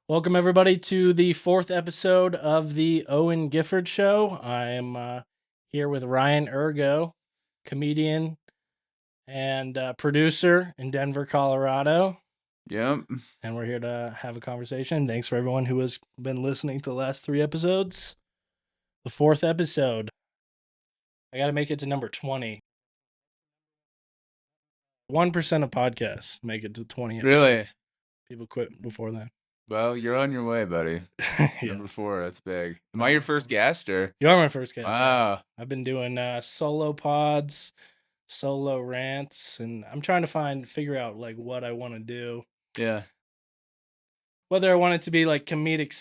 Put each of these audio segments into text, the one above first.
Welcome, everybody, to the fourth episode of the Owen Gifford Show. I am here with Ryan Ergo, comedian and producer in Denver, Colorado. Yep. And we're here to have a conversation. Thanks for everyone who has been listening to the last 3 episodes. The fourth episode. I got to make it to number 20. 1% of podcasts make it to 20 episodes. Really? People quit before that. Well, you're on your way, buddy. Yeah. Number 4, that's big. Am I your first guest or? You are my first guest. Wow. I've been doing solo pods, solo rants, and I'm trying to figure out like what I want to do. Yeah. Whether I want it to be like comedic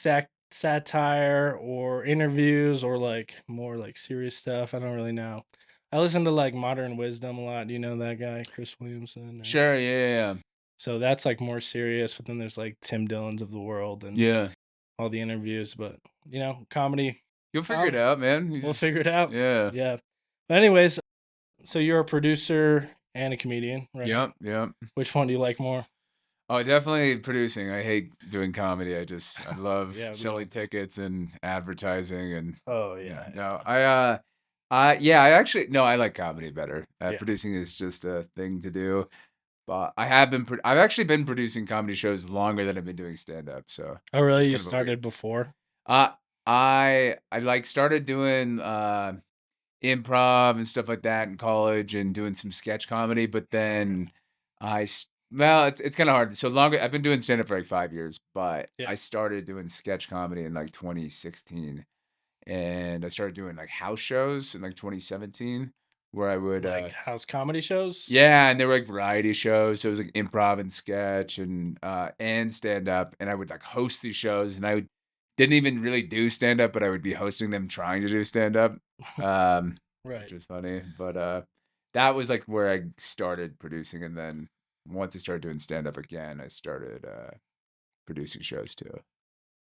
satire or interviews or like more like serious stuff, I don't really know. I listen to like Modern Wisdom a lot. Do you know that guy, Chris Williamson? Sure, yeah. So that's like more serious, but then there's like Tim Dillon's of the world and Yeah. all the interviews. But you know, comedy. You'll figure it out, man. We'll figure it out. Yeah. Yeah. But anyways, so you're a producer and a comedian, right? Yep. Which one do you like more? Oh, definitely producing. I hate doing comedy. I love Yeah, selling tickets and advertising and Oh yeah. no. I like comedy better. Yeah. Producing is just a thing to do. But I've actually been producing comedy shows longer than I've been doing stand up. So Oh really? just You kind of a started before? I like started doing improv and stuff like that in college and doing some sketch comedy, but then it's kind of hard. So longer I've been doing stand up for like 5 years, but Yeah. I started doing sketch comedy in like 2016 and I started doing like house shows in like 2017 where I would Like house comedy shows? yeah, and they were like variety shows. So it was like improv and sketch and stand up. And I would like host these shows and didn't even really do stand up, but I would be hosting them trying to do stand up. Right. Which was funny. But that was like where I started producing. And then once I started doing stand up again, I started producing shows too.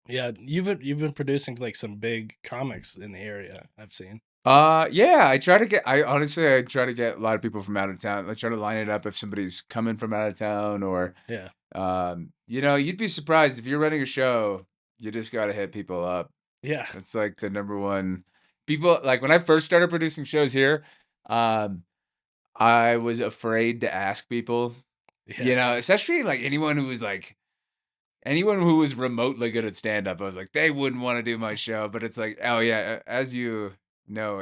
Yeah, you've been producing like some big comics in the area, I've seen. Yeah, I try to get a lot of people from out of town. I try to line it up if somebody's coming from out of town or Yeah. you'd be surprised if you're running a show, you just got to hit people up. Yeah. That's like the number one. People like when I first started producing shows here, I was afraid to ask people, Yeah. especially like anyone who was remotely good at stand up. I was like, they wouldn't want to do my show, but it's like, oh yeah, as you know,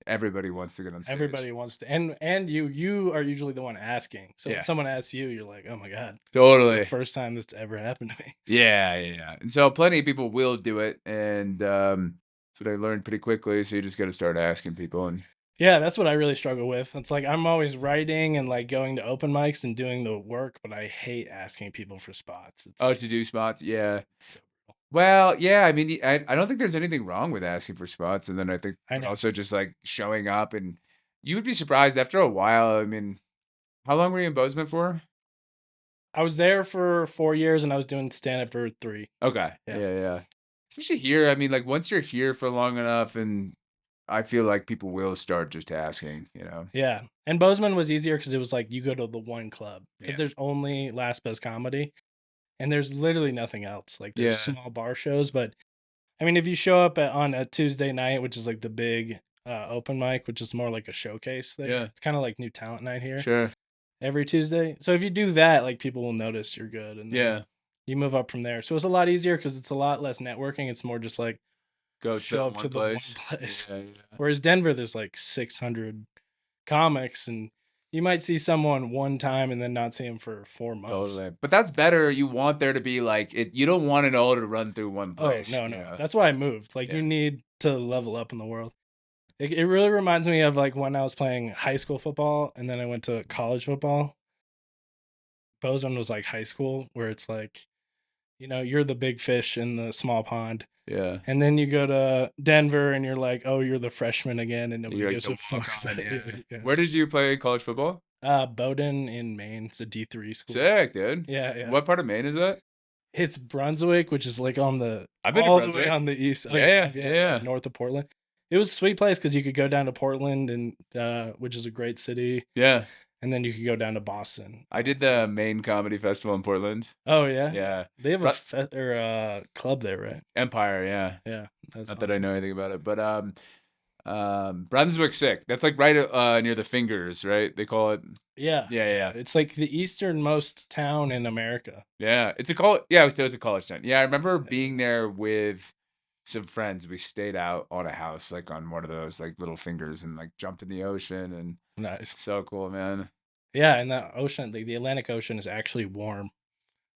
everybody wants to get on stage. Everybody wants to, and you are usually the one asking. So Yeah. when someone asks you, you're like, oh my god, Totally. it's the first time that's ever happened to me. Yeah. And so plenty of people will do it, and that's what I learned pretty quickly. So you just got to start asking people, and Yeah, that's what I really struggle with. It's like I'm always writing and like going to open mics and doing the work, but I hate asking people for spots. It's like, to do spots, yeah. so brutal. Well, yeah. I mean, I don't think there's anything wrong with asking for spots, and then I think I know. also just like showing up, and you would be surprised after a while. I mean, how long were you in Bozeman for? I was there for 4 years and I was doing stand up for 3. Okay, Yeah. yeah. Especially here, I mean, like once you're here for long enough, and I feel like people will start just asking, Yeah. And Bozeman was easier because it was like you go to the one club. Because Yeah. there's only Last Best Comedy. And there's literally nothing else. Like there's Yeah. small bar shows. But I mean, if you show up on a Tuesday night, which is like the big open mic, which is more like a showcase thing. Yeah. It's kind of like New Talent Night here. Sure. Every Tuesday. So if you do that, like people will notice you're good. And then Yeah. you move up from there. So it's a lot easier because it's a lot less networking. It's more just like Go show up one to the one place. place. Yeah. Whereas Denver, there's like 600 comics, and you might see someone one time and then not see him for 4 months. Totally. But that's better. You want there to be like it. You don't want it all to run through one place. Oh, no. That's why I moved. Like, Yeah. you need to level up in the world. It really reminds me of like when I was playing high school football and then I went to college football. Bozeman was like high school where it's like, you're the big fish in the small pond. Yeah. And then you go to Denver and you're like, oh, you're the freshman again, and nobody You're like gives the a fuck walk-on, about yeah. it. Yeah. Where did you play college football? Bowdoin in Maine. It's a D3 school. Sick, dude. Yeah. What part of Maine is that? It's Brunswick, which is like on the I've been to all the Brunswick. way on the east. Yeah. North of Portland. It was a sweet place because you could go down to Portland and which is a great city. Yeah. and then you could go down to Boston. I did the main comedy festival in Portland. Oh yeah, Yeah. they have Fr a club there, right? Empire, yeah. Yeah, that's Not that I awesome. know anything about it, but, Brunswick Sick. That's, like, right, near the Fingers, right? They call it. Yeah, Yeah, yeah, yeah. it's like the easternmost town in America. Yeah, it's a college. Yeah, so it's a college town. Yeah, I remember Yeah, being there with some friends. We stayed out on a house, like, on one of those, like, little fingers and, like, jumped in the ocean, and nice. so cool, man. Yeah, and the ocean, the Atlantic Ocean is actually warm,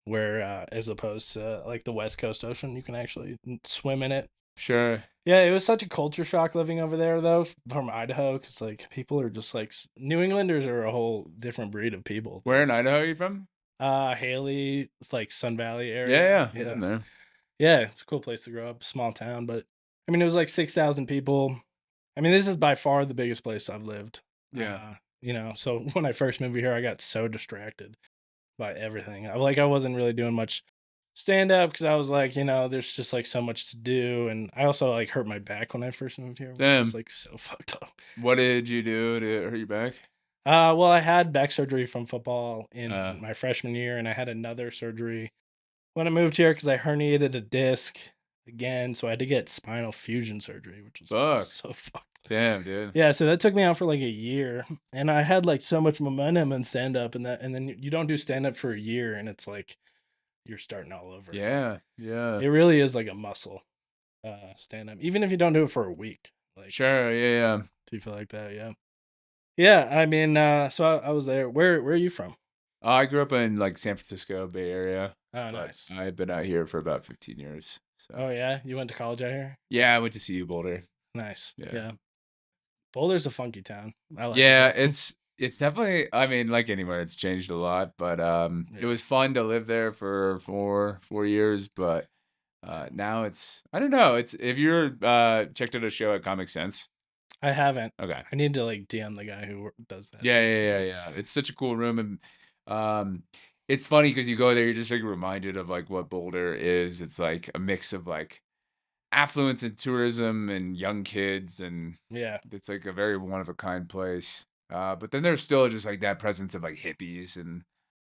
where as opposed to like the West Coast Ocean, you can actually swim in it. Sure. Yeah, it was such a culture shock living over there though, from Idaho, because like people are just like New Englanders are a whole different breed of people, Where dude. in Idaho are you from? Haley, it's like Sun Valley Yeah, area. yeah, I've Yeah, been there. yeah, it's a cool place to grow up, small town, but I mean it was like 6,000 people. I mean this is by far the biggest place I've lived. Yeah. So when I first moved here, I got so distracted by everything. I wasn't really doing much stand up because I was like, there's just like so much to do, and I also like hurt my back when I first moved here, which was Damn. like so fucked up. What did you do to hurt your back? Well, I had back surgery from football Uh, in my freshman year, and I had another surgery when I moved here because I herniated a disc again, so I had to get spinal fusion surgery, which was fuck. so fucked. Damn, dude. Yeah, so that took me out for like a year, and I had like so much momentum in stand up, and then you don't do stand up for a year, and it's like you're starting all over again. Yeah, yeah. It really is like a muscle, stand up, even if you don't do it for a week. Like, Sure, yeah, yeah. do you feel like that? Yeah, yeah. I mean, so I was there. Where are you from? I grew up in, like, San Francisco Bay Area, Oh, but nice. I've been out here for about 15 years. So, Oh yeah, you went to college out here. yeah, I went to CU Boulder. Nice. Yeah. Yeah, Boulder's a funky town. I like it Yeah, though. it's definitely, I mean, like anywhere, it's changed a lot, but, it Yeah, was fun to live there for 4 years, but, now it's, I don't know, it's, if you're, checked out a show at Comic Sense. I haven't. Okay. I need to like DM the guy who does that. Yeah, yeah, yeah, yeah. It's such a cool room, and it's funny because you go there, you're just like reminded of like what Boulder is. It's like a mix of like affluence and tourism and young kids, and Yeah, it's like a very one of a kind place. But then there's still just like that presence of like hippies and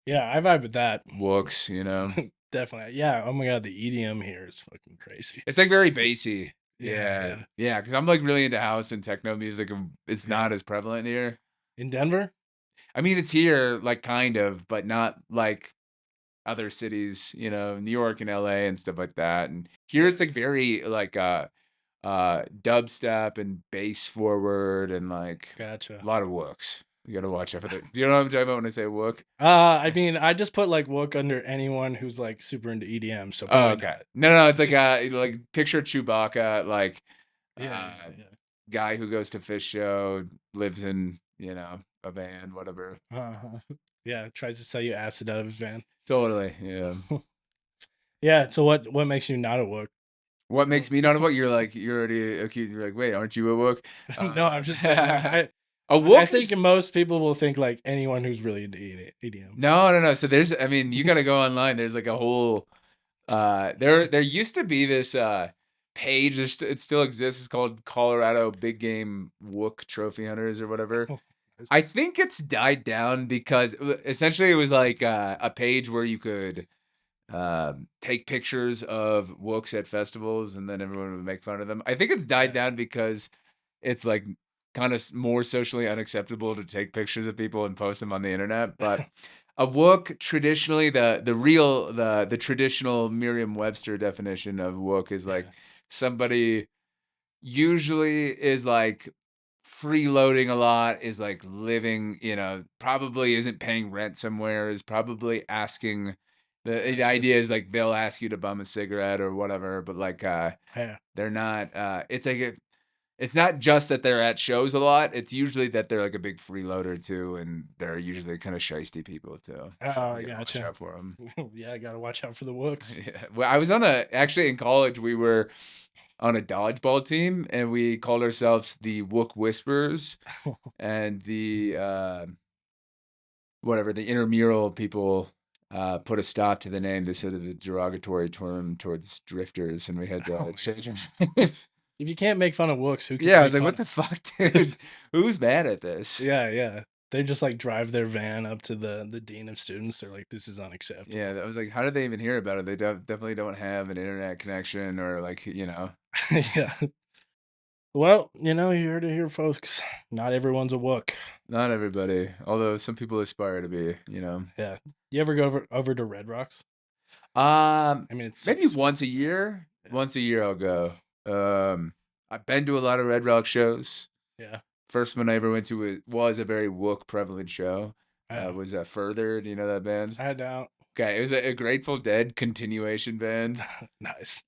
yeah. I vibe with that. wooks, you know. Definitely. Yeah. Oh my god, the EDM here is fucking crazy. It's like very bassy. Yeah, Yeah, yeah, yeah. Because I'm like really into house and techno music, and it's yeah. not as prevalent here. In Denver? I mean, it's here, like kind of, but not like other cities, you know, New York and LA and stuff like that. And here it's like very like dubstep and bass forward and like a Gotcha. lot of wooks. You gotta watch out for that. Do you know what I'm talking about when I say wook? I mean, I just put like Wook under anyone who's like super into EDM, so Oh, probably okay. not. No, no, it's like picture Chewbacca, like Yeah, uh yeah, guy who goes to fish show, lives in, you know, a van, whatever. yeah. Yeah, tries to sell you acid out of his van. Totally. Yeah. Yeah. So what makes you not a Wook? What Well, makes me not a wook? You're like, you're already accused. You're like, wait, aren't you a wook? no, I'm just saying like A I wook is think most people will think like anyone who's really into EDM. no, no, no. So there's, I mean, you gotta go online. There's like a whole there used to be this page, it still exists. It's called Colorado Big Game Wook Trophy Hunters or whatever. I think it's died down because essentially it was like a page where you could take pictures of wooks at festivals and then everyone would make fun of them. I think it's died Yeah. down because it's like kind of more socially unacceptable to take pictures of people and post them on the internet. But a wook traditionally, the traditional Merriam-Webster definition of wook is like Yeah. somebody usually is like freeloading a lot, is like living, you know, probably isn't paying rent somewhere, is probably asking the Gotcha. idea is like they'll ask you to bum a cigarette or whatever, but like Yeah. they're not it's like it's not just that they're at shows a lot, it's usually that they're like a big freeloader too, and they're usually kind of shisty people too. So Oh, I you gotta watch gotcha. out for them. Yeah, I gotta watch out for the Wooks. Yeah. Well, I was on a actually in college we were on a dodgeball team and we called ourselves the Wook Whisperers, and the whatever the intramural people put a stop to the name. They said it was a derogatory term towards drifters, and we had Oh to my change god. it. If you can't make fun of Wooks, who can Yeah, I was make like, fun "What of? the fuck, dude? Who's mad at this?" Yeah, yeah. They just like drive their van up to the dean of students. They're like, "This is Yeah, unacceptable." that was like, how did they even hear about it? They definitely don't have an internet connection or like, Yeah. Well, you heard it here, folks. Not everyone's a wook. not everybody. Although. Some people aspire to be. Yeah. You ever go over to Red Rocks? Um, I mean, it's so Maybe expensive. once a year. Yeah. Once a year I'll go. I've been to a lot of Red Rock shows. Yeah. First one I ever went to was a very wook prevalent show. Yeah. Was Further? Do you know that band? I don't. Okay, it was a Grateful Dead continuation band. Nice.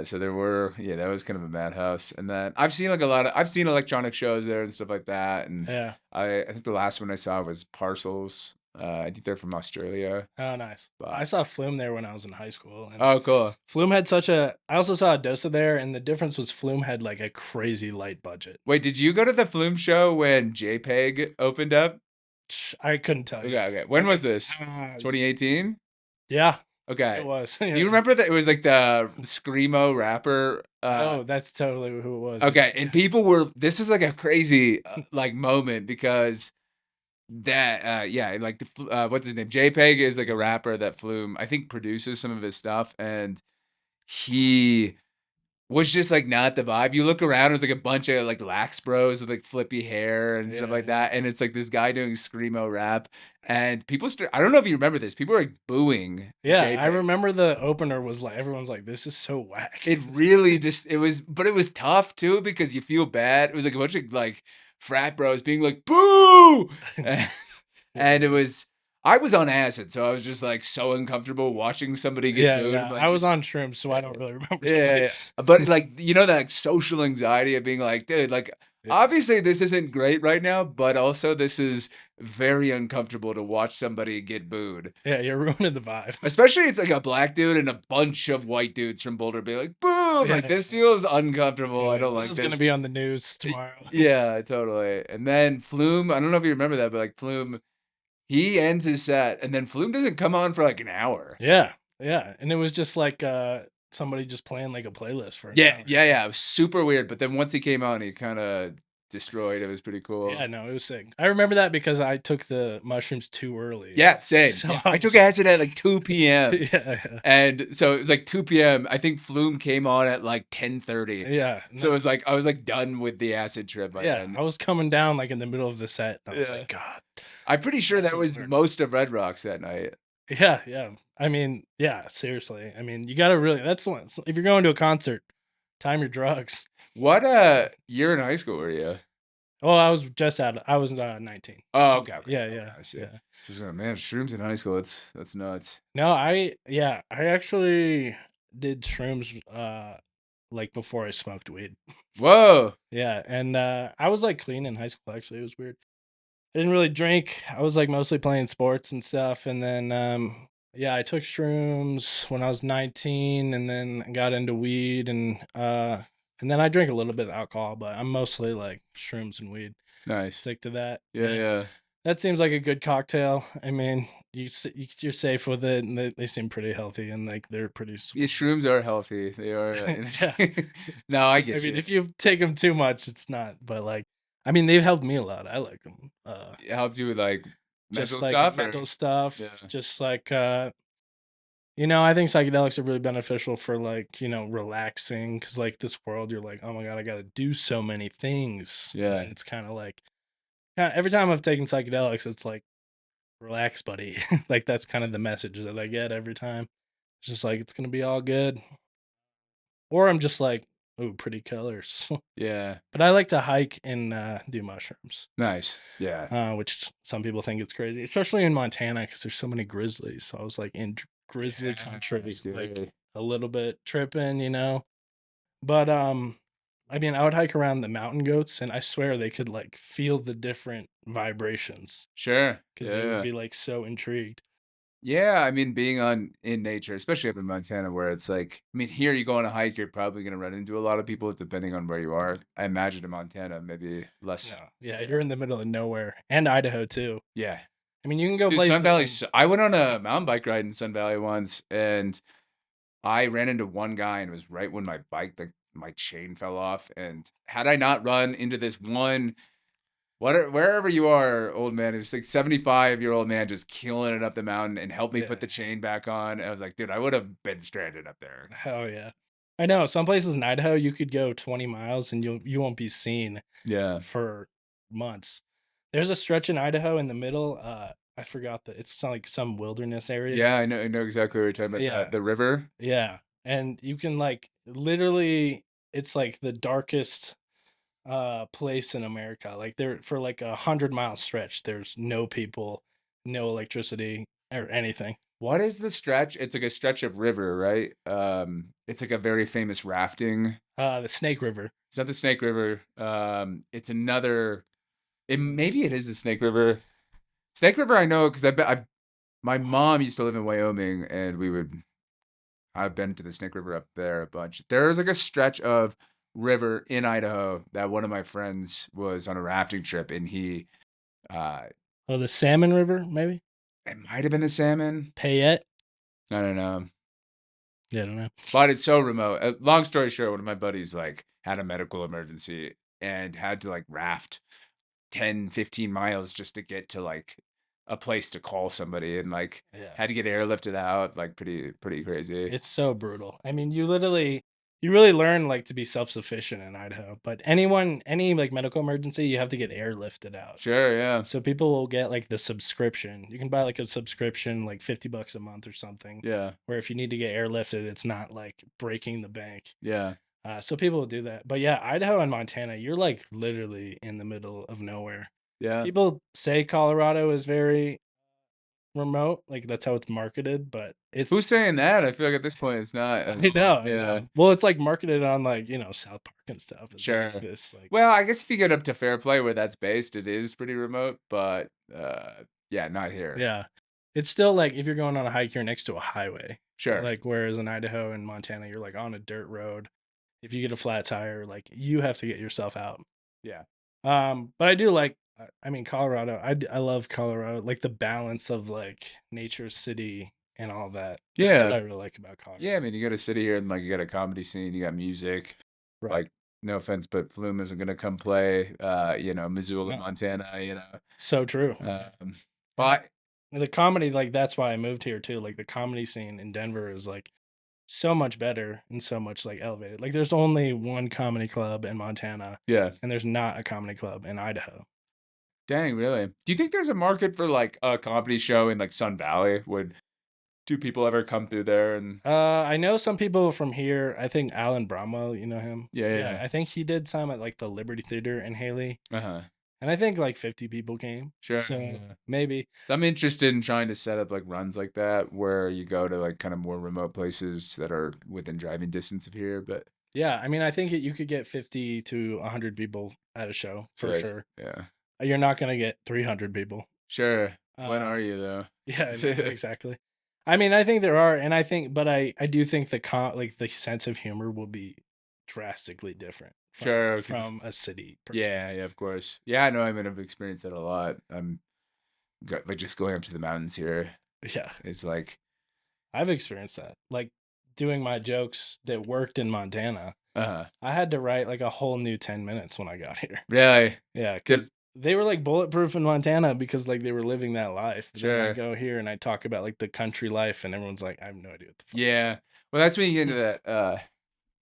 So there were, yeah, that was kind of a madhouse. And then I've seen like I've seen electronic shows there and stuff like that. And Yeah. I think the last one I saw was Parcels. I think they're from Australia. Oh, nice. I But saw Flume there when I was in high school, and oh, cool. Flume had such a. I also saw Adosa there, and the difference was Flume had like a crazy light budget. Wait, did you go to the Flume show when JPEG opened up? I couldn't tell you. Okay, okay. When was this? 2018? Yeah, it Okay. was. Do you remember that it was like the screamo rapper? Oh, that's totally who it was. Okay, and people were. This was like a crazy like moment because that yeah, like what's his name? JPEG is like a rapper that Flume I think produces some of his stuff, and he was just like not the vibe. You look around, it was like a bunch of like lax bros with like flippy hair and stuff like Yeah. that, and it's like this guy doing screamo rap, and people I don't know if you remember this. People were like booing Yeah, I JPEG. remember the opener was like everyone's like, "This is so whack." It really just but it was tough too because you feel bad. It was like a bunch of like frat bros being like boo, and it was I was on acid, so I was just like so uncomfortable watching somebody get Yeah, booed. I'm yeah. like, I was on shrooms, so I don't really remember. yeah, but like that like, social anxiety of being like, dude, like Yeah, obviously this isn't great right now, but also this is very uncomfortable to watch somebody get booed. yeah, you're ruining the vibe. Especially it's like a black dude and a bunch of white dudes from Boulder be like, boom, like Yeah, this feels uncomfortable. I yeah. don't This like is gonna this. be on the news tomorrow. Yeah, totally. And then Flume, I don't know if you remember that, but like Flume, he ends his set and then Flume doesn't come on for like an hour. Yeah, yeah, and it was just like somebody just playing like a playlist for an Yeah, hour. yeah, yeah. It was super weird. But then once he came on, he kind of destroyed. It was pretty cool. Yeah, no, it was sick. I remember that because I took the mushrooms too early. Yeah, same. So Yeah. I I took was acid at like 2 p.m. yeah, And so it was like 2 p.m. I think Flume came on at like 10:30. yeah, So it no, was like I was like done with the acid trip by yeah. then. I was coming down like in the middle of the set, and I was Yeah. like, God, I'm pretty sure that acid's was starting. most of Red Rocks that night. Yeah, yeah. I mean, yeah, seriously. I mean, you gotta really. That's one. If you're going to a concert, time your drugs. What year in high school were you? Oh, I was just out. I was 19. Oh, okay, okay. Yeah, Okay, yeah, I see. yeah. So, man, shrooms in high school, that's nuts. No, I actually did shrooms like before I smoked weed. Whoa. Yeah, and I was like clean in high school actually. It was weird. I didn't really drink. I was like mostly playing sports and stuff, and then yeah, I took shrooms when I was 19 and then got into weed and then I drink a little bit of alcohol, but I'm mostly like shrooms and weed. Nice. Stick to that. Yeah, yeah. That seems like a good cocktail. I mean, you're safe with it, and they seem pretty healthy, and like they're pretty. Yeah, shrooms are healthy. They are. Yeah. No, I I get mean, you. if you take them too much, it's not. But like, I mean, they've helped me a lot. I like them. It helps you with like mental Just like stuff, or mental stuff. yeah, Just like I think psychedelics are really beneficial for like relaxing because like this world, you're like, oh my god, I got to do so many things. yeah, And it's kind of like, every time I've taken psychedelics, it's like, relax, buddy. Like that's kind of the message that I get every time. It's just like it's gonna be all good. Or I'm just like, oh, pretty colors. yeah. But I like to hike and do mushrooms, Nice. Yeah. which some people think it's crazy, especially in Montana because there's so many grizzlies. So I was like in grizzly Yeah, country, like scary. a little bit tripping. But I mean, I would hike around the mountain goats, and I swear they could like feel the different vibrations Sure. because Yeah, they would yeah. be like so intrigued. Yeah, I mean, being in nature, especially up in Montana, where it's like, I mean, here you go on a hike, you're probably gonna run into a lot of people depending on where you are. I imagine in Montana, maybe No, less. yeah, Yeah. you're in the middle of nowhere, and Idaho too. Yeah. I mean, you can go Dude, Sun places Valley. in I went on a mountain bike ride in Sun Valley once, and I ran into one guy, and it was right when my bike, my chain fell off. And had I not run into this one, wherever you are, old man, it's like 75-year-old man just killing it up the mountain and helped me Yeah. put the chain back on. I was like, dude, I would have been stranded up there. Hell yeah. I know some places in Idaho you could go 20 miles and you won't be seen Yeah. for months. There's a stretch in Idaho in the middle. I forgot that it's like some wilderness area. Yeah, I know exactly what you're talking about. Yeah, The river. yeah. And you can like literally, it's like the darkest place in America. Like there for like 100 mile stretch, there's no people, no electricity or anything. What is the stretch? It's like a stretch of river, right? It's like a very famous rafting. The Snake River. It's not the Snake River. It's another. Maybe it is the Snake River. Snake River, I know because my mom used to live in Wyoming, and I've been to the Snake River up there a bunch. There's like a stretch of river in Idaho that one of my friends was on a rafting trip, and uh, Oh, the Salmon River, maybe? it might have been the salmon. Payette? I don't know. Yeah, I don't know. But it's so remote. Long story short, one of my buddies like had a medical emergency and had to like raft 10, 15 miles just to get to like a place to call somebody and like Yeah. had to get airlifted out, like pretty crazy. It's so brutal. I mean, you really learn like to be self-sufficient in Idaho. But any like medical emergency, you have to get airlifted out. Sure, yeah. So people will get like the subscription. You can buy like a subscription, like $50 a month or something. Yeah. Where if you need to get airlifted, it's not like breaking the bank. Yeah. So people will do that. But yeah, Idaho and Montana, you're like literally in the middle of nowhere. Yeah. People say Colorado is very remote, like that's how it's marketed, but it's Who's saying that? I feel like at this point it's not. I know, I Yeah. know. Well, it's like marketed on like, South Park and stuff. It's Sure. like this like Well, I guess if you get up to Fairplay where that's based, it is pretty remote, but yeah, not here. yeah. It's still like if you're going on a hike, you're next to a highway. Sure. Like whereas in Idaho and Montana, you're like on a dirt road. If you get a flat tire, like you have to get yourself out. Yeah. But I do like I mean Colorado. I love Colorado, like the balance of like nature, city, and all that. That's what Yeah. I really like about Colorado. Yeah, I mean, you got a city here and like you got a comedy scene, you got music. Right. Like, no offense, but Flume isn't gonna come play Missoula, No. Montana, So true. But The comedy, like that's why I moved here too. Like the comedy scene in Denver is like so much better and so much like elevated. Like there's only one comedy club in Montana, yeah. and there's not a comedy club in Idaho. Dang, really? Do you think there's a market for like a comedy show in like Sun Valley? Would do people ever come through there and I know some people from here. I think Alan Bromwell, you know him. yeah. I think he did some at like the Liberty Theater in Haley, Uh-huh. and I think like 50 people came. Sure. So Yeah. maybe. So I'm interested in trying to set up like runs like that where you go to like kind of more remote places that are within driving distance of here, but Yeah, I mean, I think you could get 50 to 100 people at a show for sick. sure. Yeah. You're not gonna get 300 people. Sure. When Uh, are you though? Yeah, I know, exactly. I mean, I think there are, and I think, but I do think like the sense of humor will be drastically different Sure, 'cause from a city person. yeah, of course. Yeah, I know. I mean, I've experienced that a lot. Like just going up to the mountains here Yeah, is like, I've experienced that. Like doing my jokes that worked in Montana, uh, I had to write like a whole new 10 minutes when I got here. really, Yeah, Did- because they were like bulletproof in Montana because like they were living that life. But then I Sure. go here and I talk about like the country life, and everyone's like, I have no idea what the fuck. yeah. Well, that's when you get into that.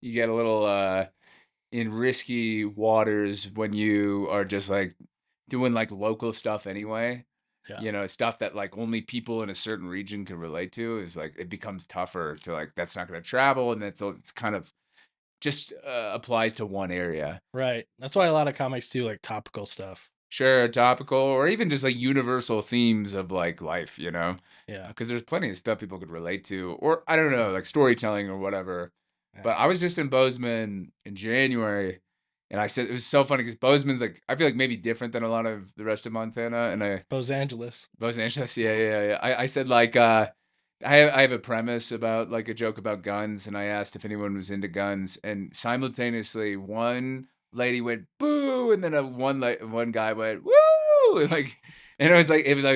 You get a little in risky waters when you are just like doing like local stuff anyway. Yeah. Stuff that like only people in a certain region can relate to is like it becomes tougher to like that's not going to travel and it's kind of just applies to one area. Right. That's why a lot of comics do like topical stuff. Sure, topical or even just like universal themes of like life. Yeah. Because there's plenty of stuff people could relate to, or I don't know, like storytelling or whatever. But I was just in Bozeman in January, and I said it was so funny because Bozeman's like I feel like maybe different than a lot of the rest of Montana, and Los Angeles. Los Angeles, yeah. I said like I have a premise about like a joke about guns, and I asked if anyone was into guns, and simultaneously one lady went boo, and then one guy went woo, and it was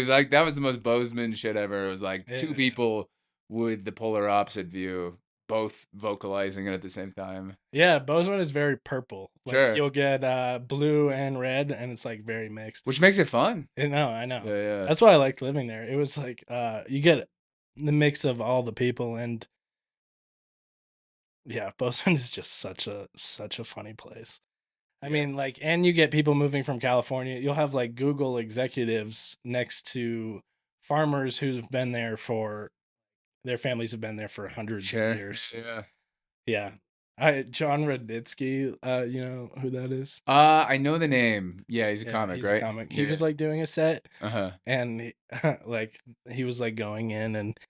like that was the most Bozeman shit ever. It was like two Yeah. people with the polar opposite view. both vocalizing it at the same time. Yeah, Bozeman is very purple. Like Sure. you'll get blue and red, and it's like very mixed. Which makes it fun. I know. Yeah, yeah. That's why I liked living there. It was like you get the mix of all the people, and yeah, Bozeman is just such a funny place. I Yeah. mean, like, and you get people moving from California. You'll have like Google executives next to farmers who've been there for their families have been there for hundreds of Sure. years. Yeah. Yeah. John Radnitsky, you know who that is? I know the name. Yeah, he's a Yeah, comic, he's a right? comic. He Yeah. was like doing a set, Uh-huh. and like he was like going in, and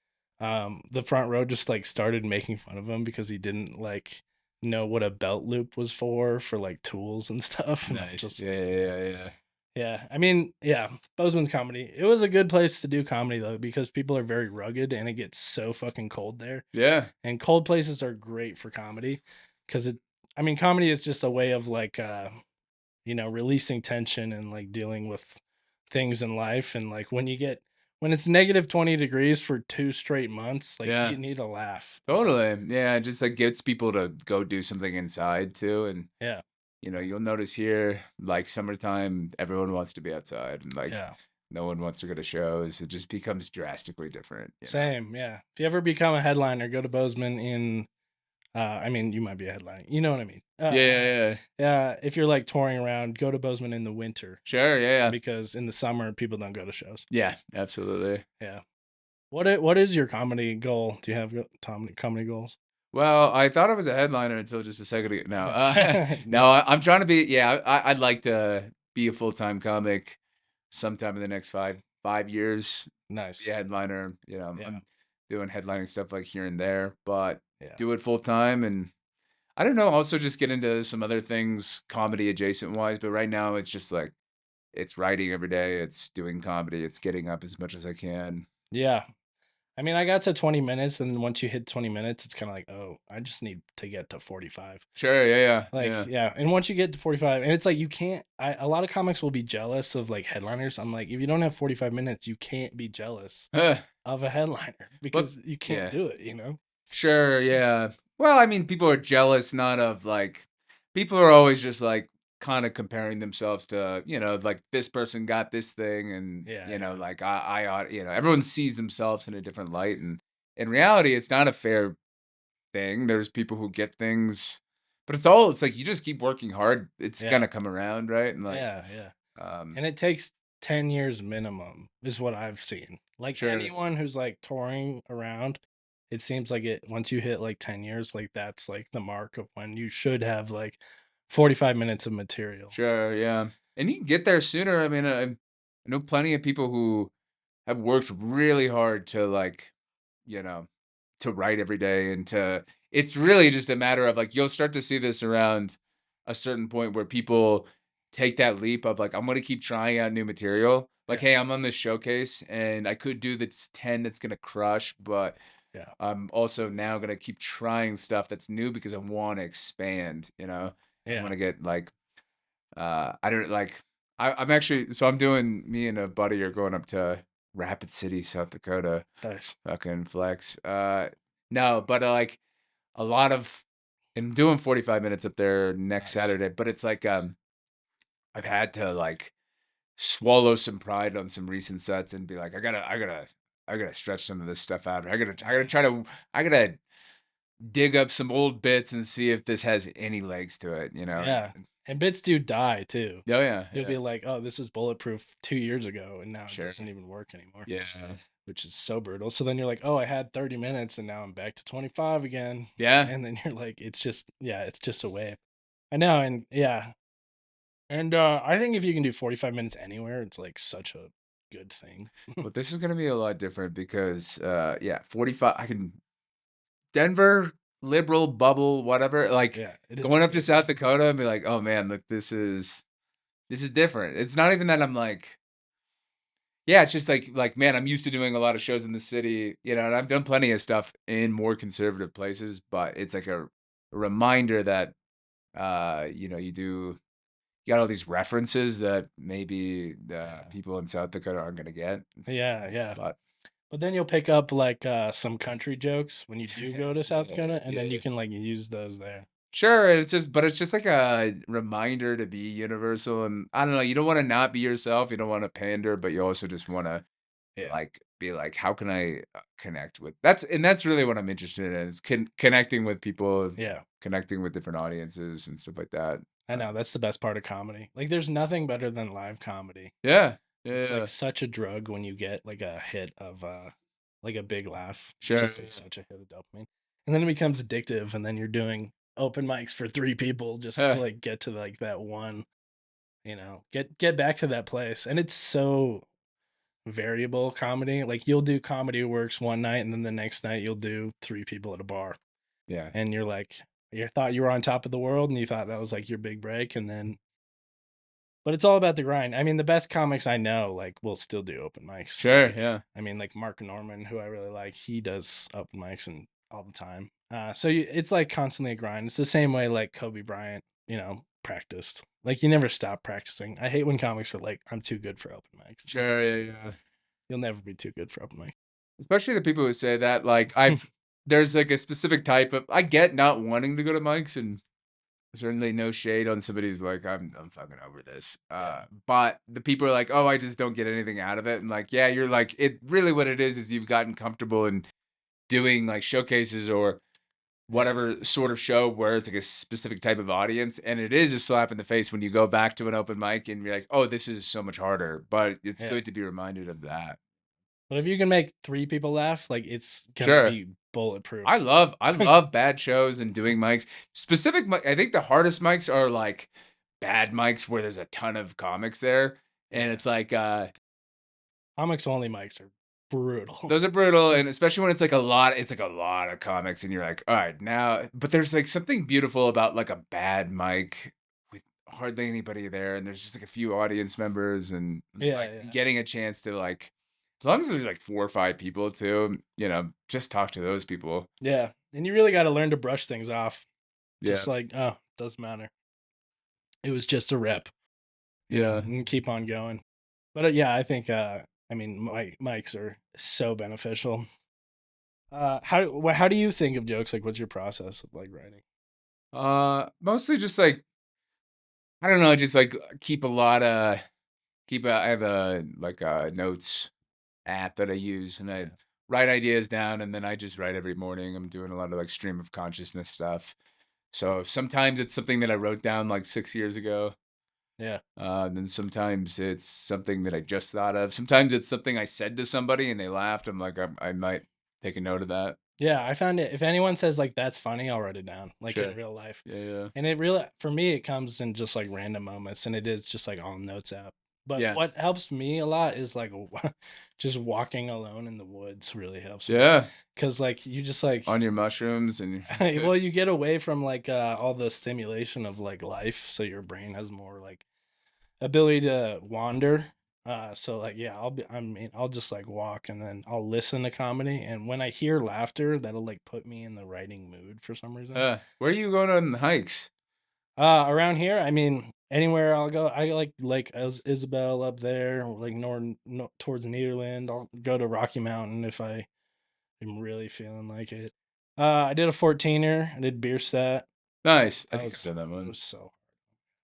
the front row just like started making fun of him because he didn't like know what a belt loop was for like tools and stuff. And I'm Nice. just Yeah, yeah, yeah, yeah. yeah, I mean, yeah, Bozeman's comedy. It was a good place to do comedy though, because people are very rugged and it gets so fucking cold there. Yeah. And cold places are great for comedy because I mean, comedy is just a way of like you know, releasing tension and like dealing with things in life. And like when it's negative 20 degrees for 2 straight months, like Yeah. you need a laugh, you know? Totally. Yeah, it just like gets people to go do something inside too. And Yeah. you'll notice here, like summertime, everyone wants to be outside and like Yeah. no one wants to go to shows. It just becomes drastically different. Same. Yeah. If you ever become a headliner, go to Bozeman in I mean, you might be a headliner. You know what I mean? Yeah, yeah, yeah. Yeah, if you're like touring around, go to Bozeman in the winter Sure, yeah, yeah. because in the summer people don't go to shows. Yeah, absolutely. Yeah. What is your comedy goal? Do you have comedy goals? Well, I thought I was a headliner until just a second ago. No, No. no, I'm trying to be. Yeah, I'd like to be a full-time comic sometime in the next five years. Be Nice. a headliner. Yeah. I'm doing headlining stuff like here and there, but Yeah. do it full time. And I don't know. Also, just get into some other things, comedy adjacent wise. But right now, it's just like it's writing every day. It's doing comedy. It's getting up as much as I can. Yeah. I mean, I got to 20 minutes, and once you hit 20 minutes, it's kind of like, oh, I just need to get to 45. Sure. Yeah. Yeah. Like, Yeah. yeah. And once you get to 45, and it's like you can't a lot of comics will be jealous of like headliners. I'm like, if you don't have 45 minutes, you can't be jealous of a headliner But because you can't yeah. do it, you know? Sure, yeah. Well, I mean, people are jealous, not of like, people are always just like kind of comparing themselves to, like this person got this thing, and Yeah, yeah. like I ought, everyone sees themselves in a different light, and in reality, it's not a fair thing. There's people who get things, but it's like you just keep working hard, it's Yeah. gonna come around, right? And like, Yeah, yeah. um, And it takes 10 years minimum is what I've seen. Like sure, anyone who's like touring around, it seems like it once you hit like 10 years, like that's like the mark of when you should have like 45 minutes of material. sure, yeah, and you can get there sooner. I mean, I know plenty of people who have worked really hard to like, you know, to write every day and to it's really just a matter of like you'll start to see this around a certain point where people take that leap of like I'm going to keep trying out new material. Like, Yeah. hey, I'm on this showcase and I could do this 10 that's going to crush, but Yeah. I'm also now going to keep trying stuff that's new because I want to expand. I want Yeah. to get like I don't like I'm actually so I'm doing me and a buddy are going up to Rapid City, South Dakota. Nice. Fucking flex. No, but like a lot of I'm doing 45 minutes up there next Nice. Saturday, but it's like I've had to like swallow some pride on some recent sets and be like, I gotta stretch some of this stuff out. I gotta dig up some old bits and see if this has any legs to it. Yeah. And bits do die too. Oh yeah, You'll yeah. be like, "Oh, this was bulletproof 2 years ago and now it Sure. doesn't even work anymore." Yeah. Which is so brutal. So then you're like, "Oh, I had 30 minutes and now I'm back to 25 again." Yeah. And then you're like, it's just yeah, it's just a wave. I know, and yeah. And I think if you can do 45 minutes anywhere, it's like such a good thing. But this is gonna be a lot different because yeah, 45 I can Denver, liberal, bubble, whatever, like, Yeah, it is going up to very South Dakota and be like, "Oh, man, look, this is different." It's not even that I'm like yeah, it's just like, man, I'm used to doing a lot of shows in the city, and I've done plenty of stuff in more conservative places, but it's like a reminder that, you got all these references that maybe the yeah. people in South Dakota aren't gonna get, Yeah, yeah. but But then you'll pick up like some country jokes when you do go to South Yeah, Dakota, and then yeah. you can like use those there. Sure, it's just like a reminder to be universal, and I don't know, you don't wanna not be yourself, you don't wanna pander, but you also just wanna, Yeah. like, be like, "How can I, connect with" that's really what I'm interested in is connecting with people, is Yeah. connecting with different audiences and stuff like that. I know that's the best part of comedy. Like there's nothing better than live comedy. Yeah. Yeah, It's like yeah. such a drug when you get like a hit of like a big laugh. It's Sure, just like yeah. such a hit of dopamine. And then it becomes addictive and then you're doing open mics for 3 people just to Huh, like get to like that one, get back to that place. And it's so variable comedy. Like you'll do comedy works one night and then the next night you'll do 3 people at a bar. yeah. And you're like you thought you were on top of the world and you thought that was like your big break and then but it's all about the grind. I mean, the best comics I know, like, will still do open mics. Sure, Like, yeah. I mean, like Mark Norman, who I really like, he does open mics and all the time. So it's like constantly a grind. It's the same way like Kobe Bryant, practiced. Like you never stop practicing. I hate when comics are like, "I'm too good for open mics." It's like Sure, yeah, yeah. you'll never be too good for open mic. Especially the people who say that, like, there's, like, a specific type of I get not wanting to go to mics, and certainly no shade on somebody who's like, I'm fucking over this." Yeah, But the people are like, "Oh, I just don't get anything out of it," and, like, yeah, you're like it really what it is you've gotten comfortable in doing, like, showcases or yeah, whatever sort of show where it's, like, a specific type of audience, and it is a slap in the face when you go back to an open mic and you're like, "Oh, this is so much harder," but it's yeah. good to be reminded of that. But if you can make 3 people laugh, like it's gonna Sure. be bulletproof. I love bad shows and doing mics. Specific mi I think the hardest mics are, like, bad mics where there's a ton of comics there, and Yeah, it's like, comics only mics are brutal. those are brutal, and especially when it's like a lot of comics, and you're like, "Alright, now" but there's, like, something beautiful about, like, a bad mic with hardly anybody there, and there's just, like, a few audience members and, Yeah, like, yeah. getting a chance to, like as long as there's, like, 4 or 5 people too, just talk to those people. Yeah, and you really gotta learn to brush things off. Yeah. Just like, "Oh, doesn't matter. It was just a rep," Yeah. and keep on going. But, yeah, I think, I mean, mics are so beneficial. How do you think of jokes? Like, what's your process of, like, writing? Mostly just, like I don't know, just, like, keep a lot of keep a I have a, like, a notes app that I use, and I Yeah, write ideas down, and then I just write every morning. I'm doing a lot of, like, stream of consciousness stuff. So, sometimes it's something that I wrote down, like, 6 years ago, yeah. then sometimes it's something that I just thought of. Sometimes it's something I said to somebody and they laughed. I'm like, I might take a note of that. Yeah, I found it if anyone says, like, "That's funny," I'll write it down, like, in Sure. real life. Yeah, yeah. And it really for me, it comes in just, like, random moments, and it is just, like, on Notes app. But Yeah. what helps me a lot is, like, just walking alone in the woods really helps me Yeah. because like, you just, like On your mushrooms and well, you get away from, like, all the stimulation of, like, life, so your brain has more, like, ability to wander. So, like, yeah, I'll just, like, walk, and then I'll listen to comedy, and when I hear laughter, that'll, like, put me in the writing mood for some reason. where are you going on hikes? Around here, I mean, anywhere I'll go. I like Isabel up there, or like towards Nederland. I'll go to Rocky Mountain if I am really feeling like it. I did a 14er. I did Bierstadt. Nice. I That think I've was done that it one. was so hard.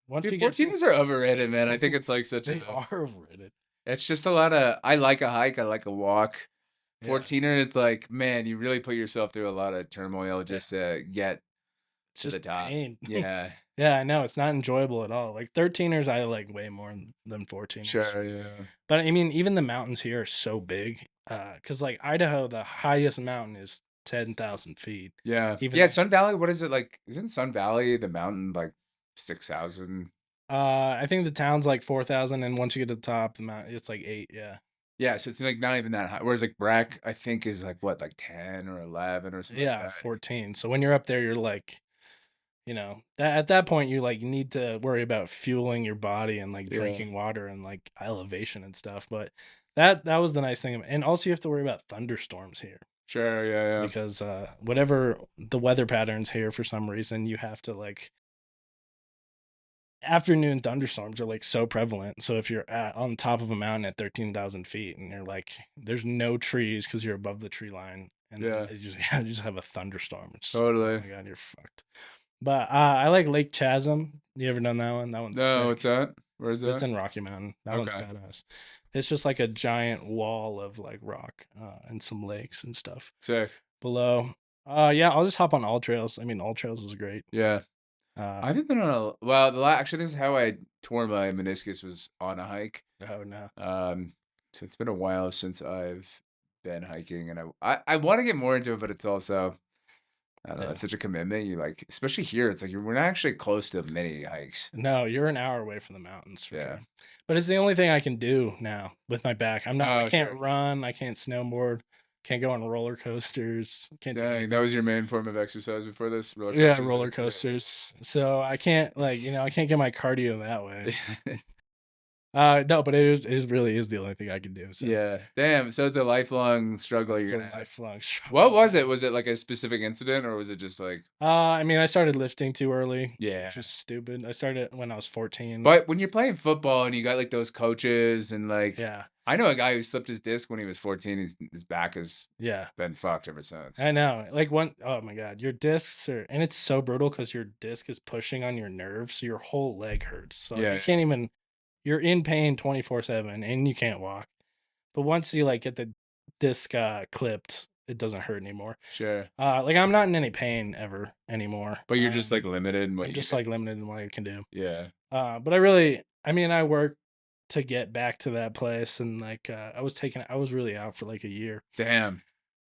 Once Dude, you get to 14ers are overrated, man. I think it's like such they a are overrated. it's just a lot of I like a hike, I like a walk. Yeah, 14er, it's like, man, you really put yourself through a lot of turmoil yeah. just to get It's to just the top. pain. Yeah. Yeah, I know it's not enjoyable at all. Like 13ers, I like way more than 14ers. Sure, yeah. But I mean, even the mountains here are so big. Cause like Idaho, the highest mountain is 10,000 feet. Yeah. Even Yeah, though, Sun Valley, what is it like? Isn't Sun Valley the mountain like 6,000? I think the town's like 4,000, and once you get to the top, the mountain it's like 8. Yeah, Yeah, so it's like not even that high. Whereas like Brack, I think is like what, like 10 or 11 or something like yeah, that. 14. So when you're up there, you're like, that at that point, you need to worry about fueling your body and like Yeah. drinking water and like elevation and stuff. But that was the nice thing, and also you have to worry about thunderstorms here Sure, yeah, yeah. because whatever the weather patterns here for some reason, you have to like afternoon thunderstorms are like so prevalent. So if you're on top of a mountain at 13,000 feet and you're like, there's no trees because you're above the tree line, and then Yeah, you just have a thunderstorm. It's just like, oh totally. my God, you're fucked. But I like Lake Chasm. You ever done that one? That one's No, what's sick. that? Where is It's that? in Rocky Mountain. That one's Okay, badass. It's just like a giant wall of like rock and some lakes and stuff sick. below. Yeah, I'll just hop on all trails. I mean, all trails is great. Yeah. Uh, I haven't been on a well, actually, this is how I tore my meniscus was on a hike. oh no, Um, so it's been a while since I've been hiking, and I wanna get more into it, but it's also I don't know, yeah. it's such a commitment. You like especially here, it's like we're not actually close to many hikes. No, you're an hour away from the mountains for Yeah. sure. But it's the only thing I can do now with my back. I Oh, can't sure. run, I can't snowboard, can't go on roller coasters, can't do Dang, that anything. was your main form of exercise before this? Roller Yeah, coasters roller or yeah. coasters. So I can't like, I can't get my cardio that way. Yeah. No, but it really is the only thing I can do. So Yeah. Damn, so it's a lifelong struggle it's you're a gonna have. lifelong What struggle. was it? Was it like a specific incident or was it just like I mean, I started lifting too early, yeah. which is stupid. I started when I was 14. But when you're playing football and you got like those coaches and like Yeah. I know a guy who slipped his disc when he was 14, his back has Yeah. been fucked ever since. I know. Like one oh my god, your discs are and it's so brutal because your disc is pushing on your nerves, so your whole leg hurts. So Yeah, you yeah. can't even you're in pain 24/7 and you can't walk. But once you like get the disc clipped, it doesn't hurt anymore. Sure. Like I'm not in any pain ever anymore. But you're just like limited in what I'm you can just do. like limited in what I can do. Yeah. But I mean, I work to get back to that place and like I was really out for like a year. Damn.